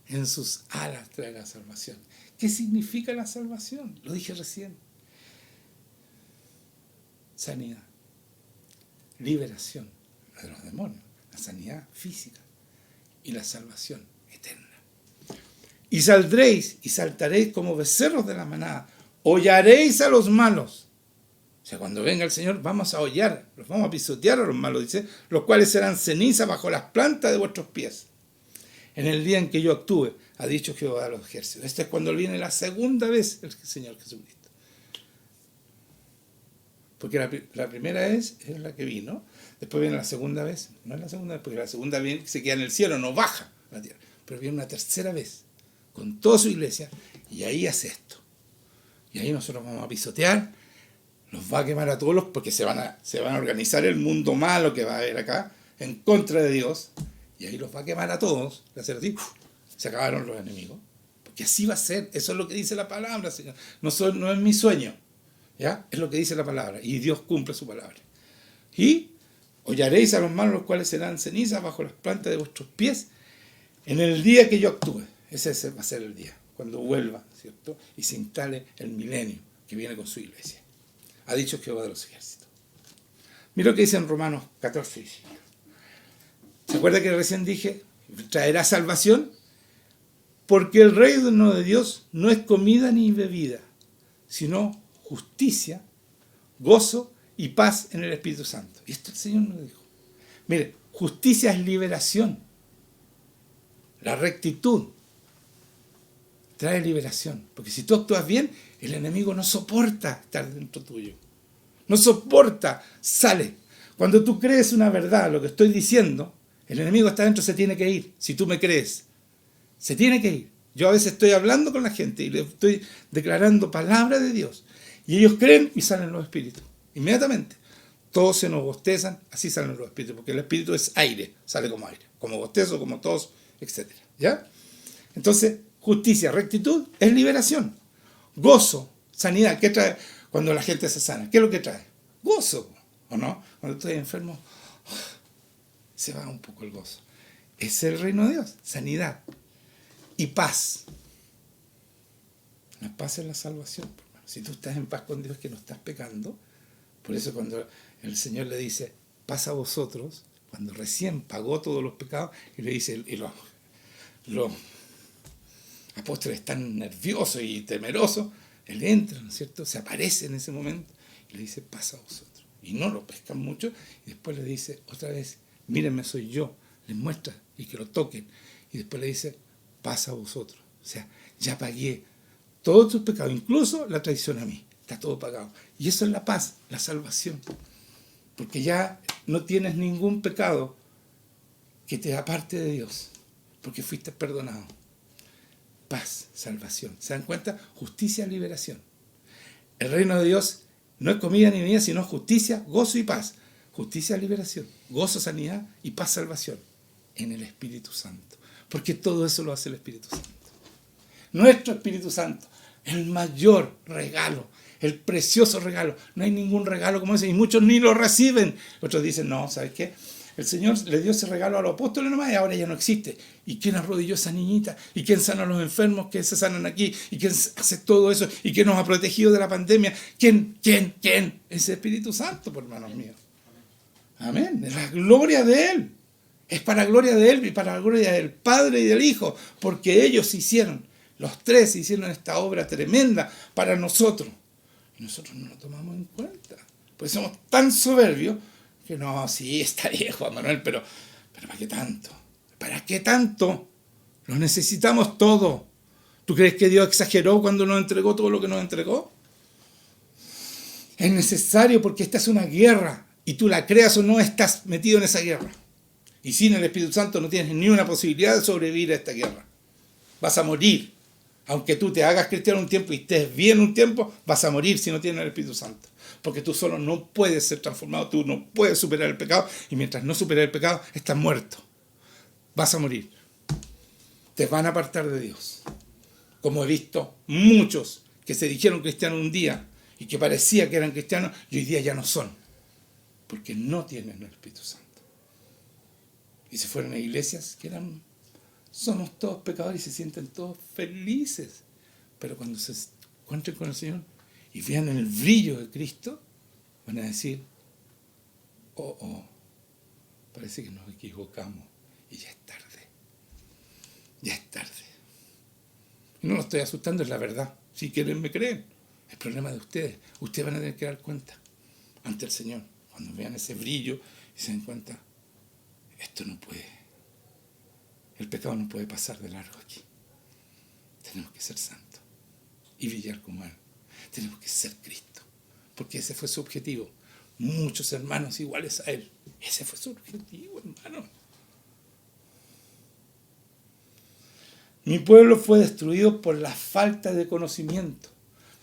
En sus alas traerá salvación. ¿Qué significa la salvación? Lo dije recién. Sanidad. Liberación de los demonios. La sanidad física. Y la salvación eterna. Y saldréis y saltaréis como becerros de la manada. Hollaréis a los malos. O sea, cuando venga el Señor, vamos a hollar, los vamos a pisotear a los malos, dice, los cuales serán ceniza bajo las plantas de vuestros pies. En el día en que yo actúe, ha dicho Jehová de los ejércitos. Esta es cuando viene la segunda vez el Señor Jesucristo. Porque la primera vez es la que vino, después viene la segunda vez, no es la segunda vez, porque la segunda vez se queda en el cielo, no baja a la tierra, pero viene una tercera vez, con toda su iglesia, y ahí hace esto. Y ahí nosotros vamos a pisotear Los va a quemar a todos porque se van a organizar el mundo malo que va a haber acá en contra de Dios. Y ahí los va a quemar a todos. Va a ser así, se acabaron los enemigos. Porque así va a ser. Eso es lo que dice la palabra, Señor. No es mi sueño. ¿Ya? Es lo que dice la palabra. Y Dios cumple su palabra. Y hollaréis a los malos, los cuales serán cenizas bajo las plantas de vuestros pies en el día que yo actúe. Ese va a ser el día. Cuando vuelva, ¿cierto? Y se instale el milenio que viene con su iglesia. Ha dicho Jehová de los ejércitos. Mira lo que dice en Romanos 14. ¿Se acuerda que recién dije? Traerá salvación. Porque el reino de Dios no es comida ni bebida, sino justicia, gozo y paz en el Espíritu Santo. Y esto el Señor nos dijo. Mire, justicia es liberación. La rectitud trae liberación. Porque si tú actúas bien, el enemigo no soporta estar dentro tuyo. No soporta, sale. Cuando tú crees una verdad, lo que estoy diciendo, el enemigo está dentro, se tiene que ir. Si tú me crees, se tiene que ir. Yo a veces estoy hablando con la gente y le estoy declarando palabra de Dios. Y ellos creen y salen los espíritus. Inmediatamente. Todos se nos bostezan, así salen los espíritus. Porque el espíritu es aire, sale como aire. Como bostezo, como tos, etc. ¿Ya? Entonces, justicia, rectitud es liberación. Gozo, sanidad. ¿Qué trae cuando la gente se sana? ¿Qué es lo que trae? Gozo, ¿o no? Cuando estoy enfermo, se va un poco el gozo. Es el reino de Dios, sanidad. Y paz. La paz es la salvación. Si tú estás en paz con Dios, que no estás pecando. Por eso cuando el Señor le dice, paz a vosotros, cuando recién pagó todos los pecados, y le dice, y los apóstoles están nerviosos y temerosos, él entra, ¿no es cierto? Se aparece en ese momento y le dice, paz a vosotros. Y no lo pescan mucho, y después le dice otra vez, mírenme, soy yo. Les muestra y que lo toquen. Y después le dice, paz a vosotros. O sea, ya pagué todos tus pecados, incluso la traición a mí. Está todo pagado. Y eso es la paz, la salvación. Porque ya no tienes ningún pecado que te aparte de Dios. Porque fuiste perdonado. Paz, salvación. ¿Se dan cuenta? Justicia, liberación. El reino de Dios no es comida ni bebida, sino justicia, gozo y paz. Justicia, liberación. Gozo, sanidad y paz, salvación. En el Espíritu Santo. Porque todo eso lo hace el Espíritu Santo. Nuestro Espíritu Santo, el mayor regalo, el precioso regalo. No hay ningún regalo como ese y muchos ni lo reciben. Otros dicen, no, ¿sabes qué? El Señor le dio ese regalo a los apóstoles nomás y ahora ya no existe. ¿Y quién arrodilló a esa niñita? ¿Y quién sana a los enfermos que se sanan aquí? ¿Y quién hace todo eso? ¿Y quién nos ha protegido de la pandemia? ¿Quién? Ese Espíritu Santo, por hermanos míos. Amén. Es la gloria de Él. Es para la gloria de Él y para la gloria del Padre y del Hijo. Porque ellos hicieron, los tres hicieron esta obra tremenda para nosotros. Y nosotros no lo tomamos en cuenta. Pues somos tan soberbios que no, sí, está bien, Juan Manuel, pero ¿para qué tanto? ¿Para qué tanto? Lo necesitamos todo. ¿Tú crees que Dios exageró cuando nos entregó todo lo que nos entregó? Es necesario porque esta es una guerra. Y tú la creas o no, estás metido en esa guerra. Y sin el Espíritu Santo no tienes ni una posibilidad de sobrevivir a esta guerra. Vas a morir. Aunque tú te hagas cristiano un tiempo y estés bien un tiempo, vas a morir si no tienes el Espíritu Santo. Porque tú solo no puedes ser transformado, tú no puedes superar el pecado, y mientras no superes el pecado, estás muerto. Vas a morir. Te van a apartar de Dios. Como he visto muchos que se dijeron cristianos un día y que parecía que eran cristianos y hoy día ya no son. Porque no tienen el Espíritu Santo. Y se fueron a iglesias que somos todos pecadores y se sienten todos felices. Pero cuando se encuentren con el Señor y vean el brillo de Cristo, van a decir, parece que nos equivocamos y ya es tarde. Ya es tarde. Y no lo estoy asustando, es la verdad. Si quieren me creen. Es problema de ustedes. Ustedes van a tener que dar cuenta ante el Señor. Cuando vean ese brillo y se den cuenta, esto no puede. El pecado no puede pasar de largo aquí. Tenemos que ser santos y brillar como Él. Tenemos que ser Cristo, porque ese fue su objetivo. Muchos hermanos iguales a Él. Ese fue su objetivo, hermano. Mi pueblo fue destruido por la falta de conocimiento.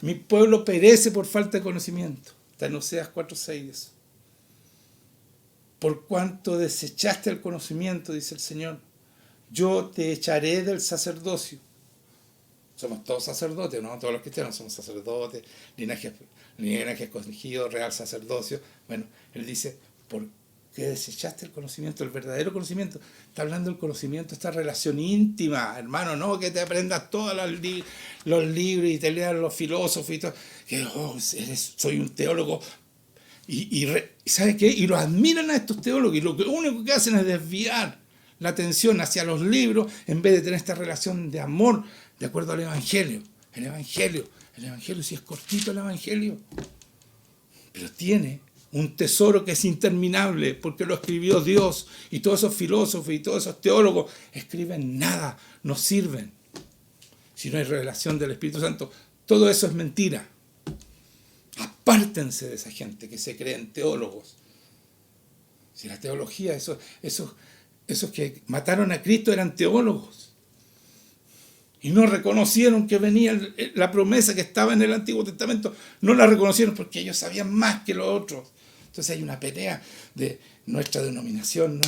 Mi pueblo perece por falta de conocimiento. Está en Oseas 4:6 eso. Por cuanto desechaste el conocimiento, dice el Señor, yo te echaré del sacerdocio. Somos todos sacerdotes, ¿no? Todos los cristianos somos sacerdotes, linaje escogido, real sacerdocio. Bueno, él dice, ¿por qué desechaste el conocimiento, el verdadero conocimiento? Está hablando del conocimiento, esta relación íntima, hermano, no que te aprendas todos los libros y te leas los filósofos y todo, que soy un teólogo. Y ¿sabes qué? Y los admiran a estos teólogos y lo único que hacen es desviar la atención hacia los libros en vez de tener esta relación de amor de acuerdo al Evangelio. El Evangelio, sí es cortito el Evangelio, pero tiene un tesoro que es interminable porque lo escribió Dios, y todos esos filósofos y todos esos teólogos escriben nada, no sirven. Si no hay revelación del Espíritu Santo, todo eso es mentira. Apártense de esa gente que se creen teólogos. Si la teología, esos que mataron a Cristo eran teólogos. Y no reconocieron que venía la promesa que estaba en el Antiguo Testamento. No la reconocieron porque ellos sabían más que los otros. Entonces hay una pelea de nuestra denominación,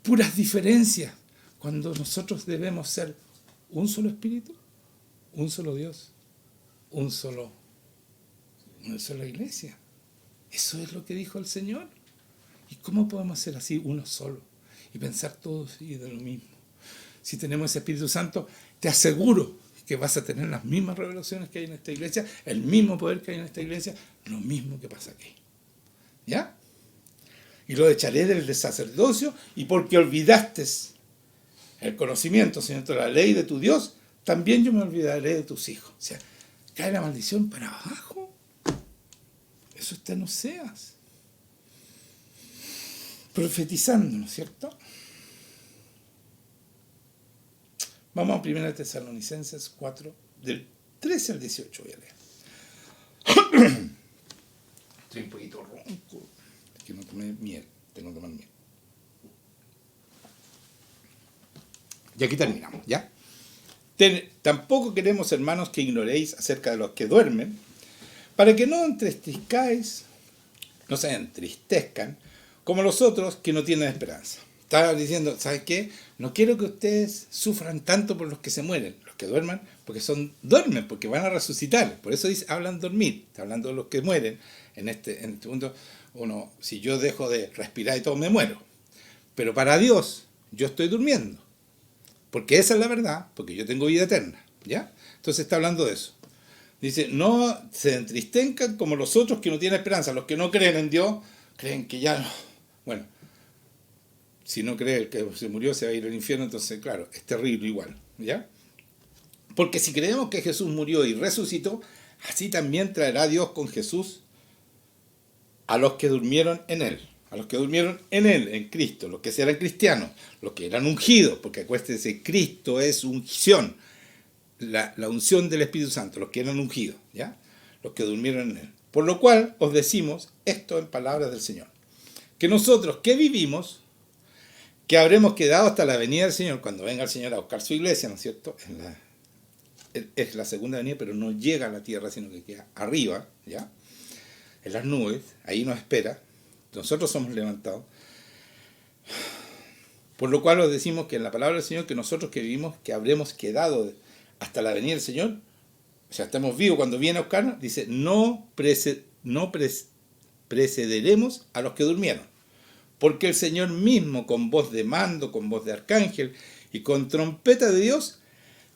puras diferencias. Cuando nosotros debemos ser un solo espíritu, un solo Dios, una sola iglesia. Eso es lo que dijo el Señor. ¿Y cómo podemos ser así, uno solo, y pensar todos y de lo mismo? Si tenemos ese Espíritu Santo, te aseguro que vas a tener las mismas revelaciones que hay en esta iglesia, el mismo poder que hay en esta iglesia, lo mismo que pasa aquí. ¿Ya? Y lo echaré del sacerdocio, y porque olvidaste el conocimiento, sino la ley de tu Dios, también yo me olvidaré de tus hijos. O sea, cae la maldición para abajo. Eso está en Oseas. Profetizando, ¿no es cierto? Vamos a 1 Tesalonicenses 4, del 13 al 18 voy a leer. Estoy un poquito ronco, es que no tomé miel, tengo que tomar miel. Y aquí terminamos, ¿ya? Tampoco queremos, hermanos, que ignoréis acerca de los que duermen, para que no se entristezcan, como los otros que no tienen esperanza. Estaba diciendo, ¿sabes qué? No quiero que ustedes sufran tanto por los que se mueren, los que duerman, porque duermen, porque van a resucitar. Por eso hablan dormir, está hablando de los que mueren. En este mundo, si yo dejo de respirar y todo, me muero. Pero para Dios, yo estoy durmiendo. Porque esa es la verdad, porque yo tengo vida eterna. ¿Ya? Entonces está hablando de eso. Dice, no se entristezcan como los otros que no tienen esperanza. Los que no creen en Dios, creen que ya no. Bueno, si no cree el que se murió se va a ir al infierno, entonces claro, es terrible igual, ¿ya? Porque si creemos que Jesús murió y resucitó, así también traerá Dios con Jesús a los que durmieron en Él, en Cristo, los que eran cristianos, los que eran ungidos, porque acuérdense, Cristo es unción, la unción del Espíritu Santo, los que eran ungidos, ¿ya? Los que durmieron en Él. Por lo cual os decimos esto en palabras del Señor, que nosotros que vivimos, que habremos quedado hasta la venida del Señor, cuando venga el Señor a buscar su iglesia, ¿no es cierto? Es la segunda venida, pero no llega a la tierra, sino que queda arriba, ¿ya? En las nubes, ahí nos espera. Nosotros somos levantados. Por lo cual os decimos que en la palabra del Señor, que nosotros que vivimos, que habremos quedado hasta la venida del Señor, o sea, estamos vivos cuando viene a buscarnos, dice, no precederemos a los que durmieron. Porque el Señor mismo, con voz de mando, con voz de arcángel y con trompeta de Dios,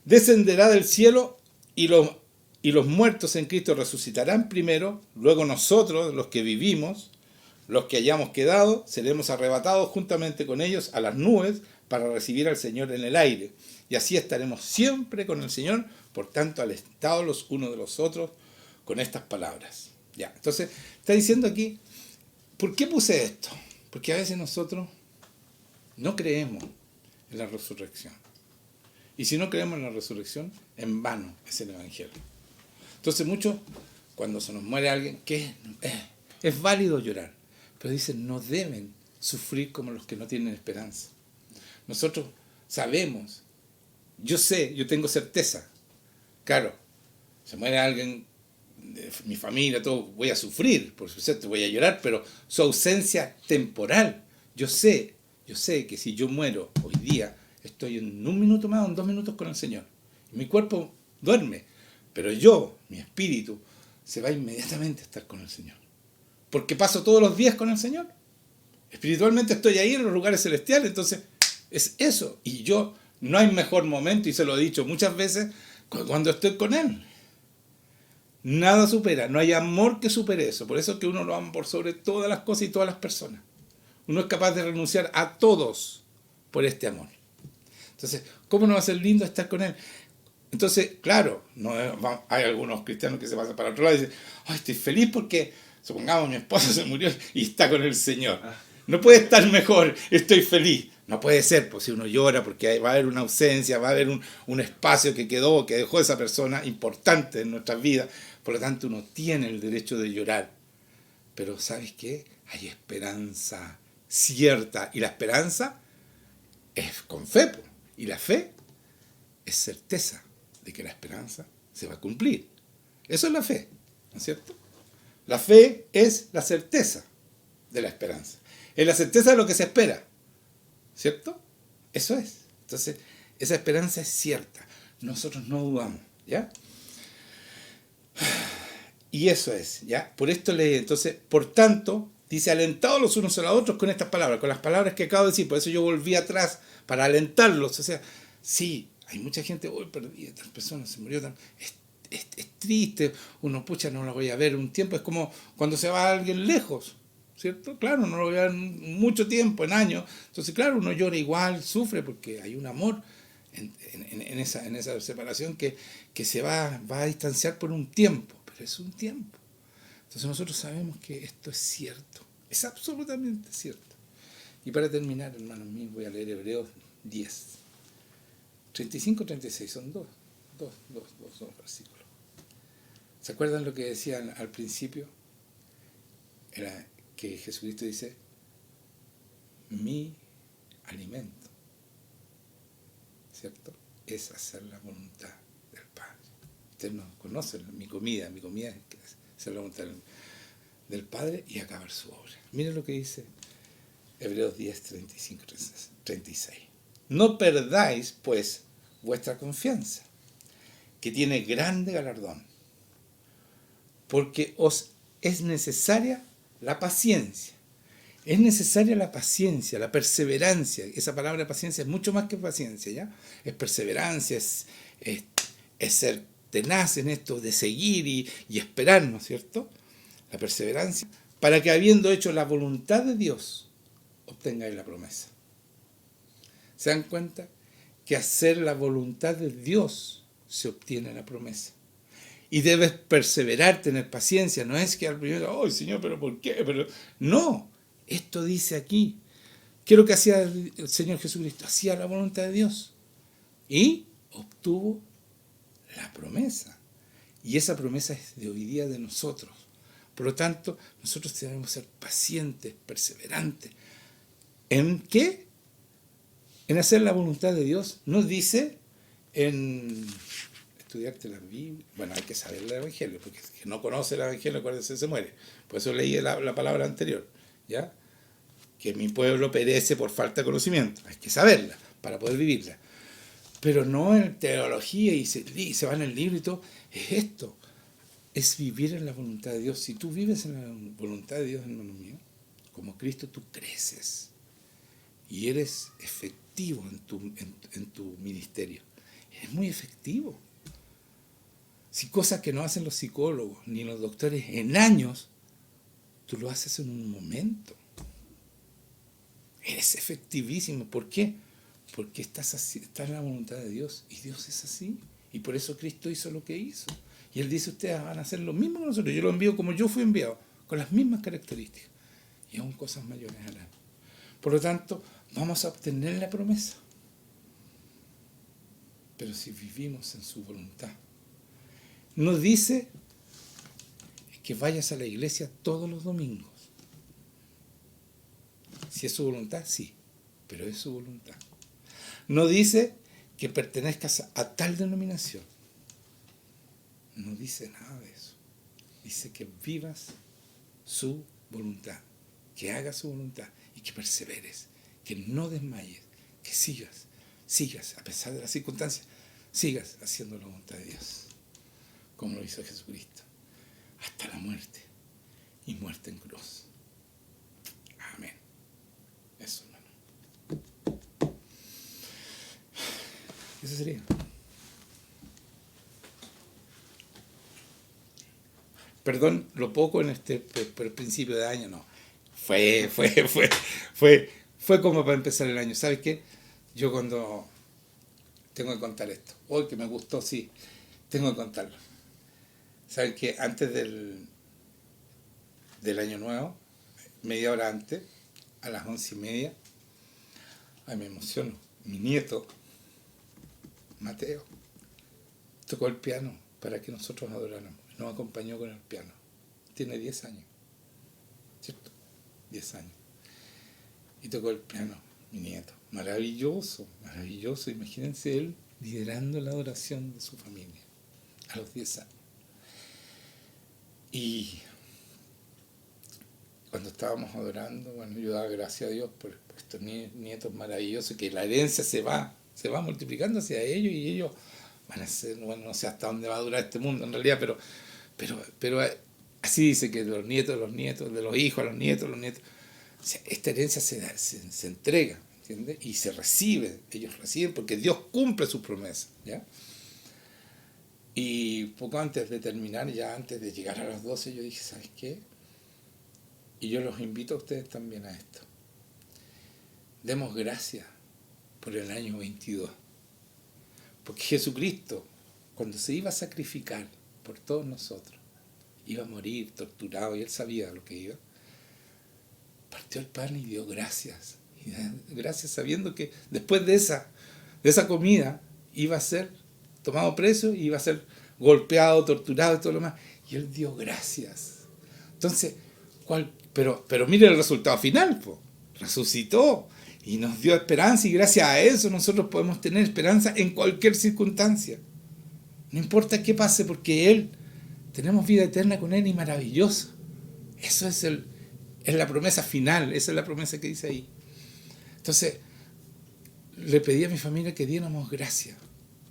descenderá del cielo y los muertos en Cristo resucitarán primero, luego nosotros, los que vivimos, los que hayamos quedado, seremos arrebatados juntamente con ellos a las nubes para recibir al Señor en el aire. Y así estaremos siempre con el Señor, por tanto, alentados los unos de los otros con estas palabras. Ya, entonces, está diciendo aquí, ¿por qué puse esto? Porque a veces nosotros no creemos en la resurrección. Y si no creemos en la resurrección, en vano es el Evangelio. Entonces muchos, cuando se nos muere alguien, ¿qué? Es válido llorar. Pero dicen, no deben sufrir como los que no tienen esperanza. Nosotros sabemos, yo sé, yo tengo certeza. Claro, se muere alguien mi familia, todo, voy a sufrir, por supuesto, voy a llorar, pero su ausencia temporal. Yo sé que si yo muero hoy día, estoy en 1 minuto más o en 2 minutos con el Señor. Mi cuerpo duerme, pero yo, mi espíritu, se va inmediatamente a estar con el Señor. Porque paso todos los días con el Señor. Espiritualmente estoy ahí en los lugares celestiales, entonces es eso. Y yo, no hay mejor momento, y se lo he dicho muchas veces, cuando estoy con Él. Nada supera, no hay amor que supere eso. Por eso es que uno lo ama por sobre todas las cosas y todas las personas. Uno es capaz de renunciar a todos por este amor. Entonces, ¿cómo no va a ser lindo estar con Él? Entonces, claro, hay algunos cristianos que se pasan para otro lado y dicen, ay, estoy feliz porque, supongamos, mi esposa se murió y está con el Señor. No puede estar mejor, estoy feliz. No puede ser, pues si uno llora porque va a haber una ausencia, va a haber un espacio que quedó, que dejó esa persona importante en nuestras vidas. Por lo tanto, uno tiene el derecho de llorar. Pero ¿sabes qué? Hay esperanza cierta. Y la esperanza es con fe. Y la fe es certeza de que la esperanza se va a cumplir. Eso es la fe, ¿no es cierto? La fe es la certeza de la esperanza. Es la certeza de lo que se espera, ¿cierto? Eso es. Entonces, esa esperanza es cierta. Nosotros no dudamos, ¿ya? Y eso es, ¿ya? Por esto leí, entonces, por tanto, dice, alentados los unos a los otros con estas palabras, con las palabras que acabo de decir, por eso yo volví atrás, para alentarlos. O sea, sí, hay mucha gente, hoy perdí a tal persona, se murió tan... Es triste, uno, pucha, no lo voy a ver un tiempo, es como cuando se va a alguien lejos, ¿cierto? Claro, no lo voy a ver mucho tiempo, en años, entonces claro, uno llora igual, sufre, porque hay un amor en esa separación que se va a distanciar por un tiempo, pero es un tiempo. Entonces nosotros sabemos que esto es cierto, es absolutamente cierto. Y para terminar, hermanos míos, voy a leer Hebreos 10, 35-36, son dos versículos. ¿Se acuerdan lo que decían al principio? Era que Jesucristo dice, mi alimento, ¿cierto? Es hacer la voluntad del Padre. Ustedes no conocen mi comida es hacer la voluntad del Padre y acabar su obra. Miren lo que dice Hebreos 10, 35-36. No perdáis, pues, vuestra confianza, que tiene grande galardón, porque os es necesaria la paciencia. Es necesaria la paciencia, la perseverancia. Esa palabra paciencia es mucho más que paciencia, ¿ya? Es perseverancia, es ser tenaz en esto de seguir y esperar, ¿no es cierto? La perseverancia, para que habiendo hecho la voluntad de Dios, obtengáis la promesa. ¿Se dan cuenta? Que hacer la voluntad de Dios se obtiene la promesa. Y debes perseverar, tener paciencia. No es que al primero, ¡ay, Señor, pero por qué! Pero no, esto dice aquí. ¿Qué es lo que hacía el Señor Jesucristo? Hacía la voluntad de Dios. Y obtuvo la promesa. Y esa promesa es de hoy día de nosotros. Por lo tanto, nosotros debemos ser pacientes, perseverantes. ¿En qué? En hacer la voluntad de Dios. Nos dice en estudiarte la Biblia. Bueno, hay que saber el Evangelio, porque el que no conoce el Evangelio, acuérdense, se muere. Por eso leí la palabra anterior, ¿ya? Que mi pueblo perece por falta de conocimiento. Hay que saberla para poder vivirla. Pero no en teología y se va en el libro y todo. Es esto. Es vivir en la voluntad de Dios. Si tú vives en la voluntad de Dios, hermano mío, como Cristo, tú creces. Y eres efectivo en tu ministerio. Eres muy efectivo. Si cosas que no hacen los psicólogos ni los doctores en años, tú lo haces en un momento. Eres efectivísimo. ¿Por qué? Porque estás en la voluntad de Dios. Y Dios es así. Y por eso Cristo hizo lo que hizo. Y Él dice, ustedes van a hacer lo mismo que nosotros. Yo lo envío como yo fui enviado, con las mismas características. Y aún cosas mayores harán. Por lo tanto, vamos a obtener la promesa. Pero si vivimos en su voluntad. Nos dice que vayas a la iglesia todos los domingos. Si es su voluntad, sí, pero es su voluntad. No dice que pertenezcas a tal denominación. No dice nada de eso. Dice que vivas su voluntad, que hagas su voluntad y que perseveres, que no desmayes, que sigas, a pesar de las circunstancias, sigas haciendo la voluntad de Dios, como lo hizo Jesucristo, hasta la muerte y muerte en cruz. Amén. Eso, hermano. Eso sería. Perdón, lo poco en por el principio de año, no. Fue como para empezar el año. ¿Sabes qué? Yo cuando tengo que contar esto, hoy que me gustó, sí, tengo que contarlo. ¿Saben qué? Antes del año nuevo, media hora antes, a las 11:30, ay, me emociono, mi nieto, Mateo, tocó el piano para que nosotros adoráramos. Nos acompañó con el piano. Tiene 10 años, ¿cierto? 10 años. Y tocó el piano, mi nieto. Maravilloso, maravilloso. Imagínense él liderando la adoración de su familia a los 10 años. Y cuando estábamos adorando, bueno, yo daba gracias a Dios por estos nietos maravillosos, que la herencia se va multiplicando hacia ellos y ellos van a ser, bueno, no sé hasta dónde va a durar este mundo en realidad, pero así dice que de los nietos, de los hijos a los nietos, o sea, esta herencia se entrega, ¿entiendes? Y se recibe, ellos reciben porque Dios cumple sus promesas, ¿ya? Y poco antes de terminar, ya antes de llegar a las 12, yo dije, ¿sabes qué? Y yo los invito a ustedes también a esto. Demos gracias por el año 22. Porque Jesucristo, cuando se iba a sacrificar por todos nosotros, iba a morir torturado y él sabía lo que iba, partió el pan y dio gracias. Y gracias sabiendo que después de esa comida iba a ser tomado preso, iba a ser golpeado, torturado y todo lo demás. Y él dio gracias. Entonces, pero mire el resultado final, po. Resucitó y nos dio esperanza y gracias a eso nosotros podemos tener esperanza en cualquier circunstancia. No importa qué pase porque tenemos vida eterna con Él y maravilloso. Eso es la promesa final, esa es la promesa que dice ahí. Entonces, le pedí a mi familia que diéramos gracias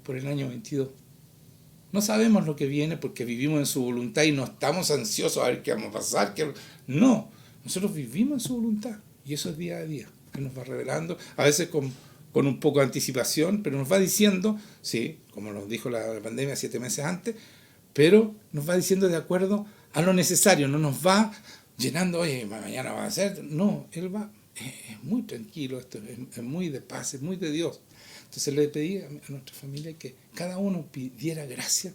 por el año 22. No sabemos lo que viene porque vivimos en su voluntad y no estamos ansiosos a ver qué vamos a pasar. No, nosotros vivimos en su voluntad y eso es día a día. Él nos va revelando, a veces con un poco de anticipación, pero nos va diciendo, sí, como nos dijo la pandemia 7 meses antes, pero nos va diciendo de acuerdo a lo necesario, no nos va llenando, oye, mañana va a ser, no, Él va, es muy tranquilo, esto es muy de paz, es muy de Dios. Entonces le pedí a nuestra familia que cada uno pidiera gracias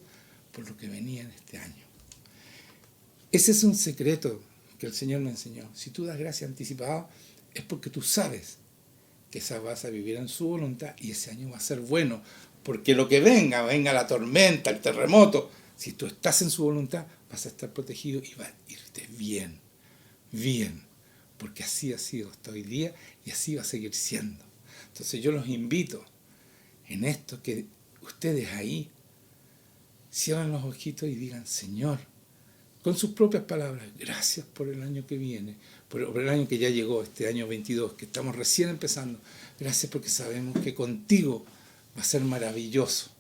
por lo que venía en este año. Ese es un secreto que el Señor me enseñó. Si tú das gracias anticipadas, es porque tú sabes que vas a vivir en su voluntad y ese año va a ser bueno. Porque lo que venga la tormenta, el terremoto, si tú estás en su voluntad, vas a estar protegido y va a irte bien, bien. Porque así ha sido hasta hoy día y así va a seguir siendo. Entonces yo los invito en esto, que ustedes ahí cierren los ojitos y digan, Señor, con sus propias palabras, gracias por el año que viene, por el año que ya llegó, este año 22, que estamos recién empezando. Gracias porque sabemos que contigo va a ser maravilloso,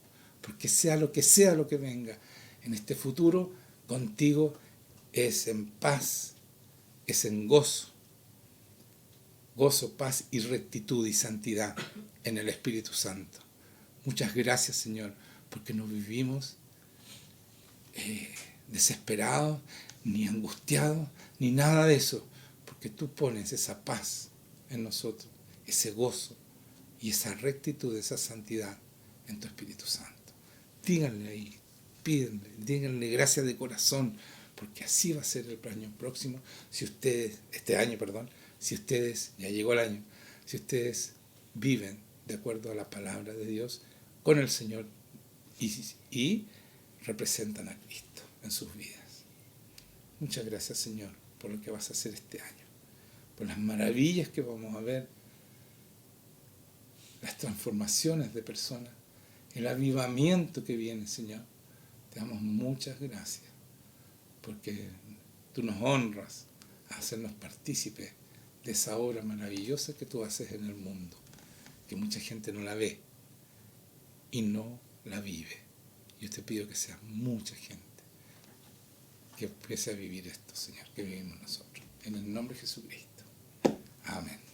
porque sea lo que venga en este futuro, contigo es en paz, es en gozo, paz y rectitud y santidad en el Espíritu Santo. Muchas gracias, Señor, porque no vivimos desesperados, ni angustiados, ni nada de eso, porque tú pones esa paz en nosotros, ese gozo y esa rectitud, esa santidad en tu Espíritu Santo. Díganle ahí, díganle gracias de corazón, porque así va a ser el año próximo, si ustedes, si ustedes, ya llegó el año, si ustedes viven de acuerdo a la palabra de Dios, con el Señor y representan a Cristo en sus vidas. Muchas gracias, Señor, por lo que vas a hacer este año, por las maravillas que vamos a ver, las transformaciones de personas, el avivamiento que viene, Señor. Te damos muchas gracias porque tú nos honras a hacernos partícipes de esa obra maravillosa que tú haces en el mundo, que mucha gente no la ve y no la vive. Yo te pido que sea mucha gente que empiece a vivir esto, Señor, que vivimos nosotros. En el nombre de Jesucristo. Amén.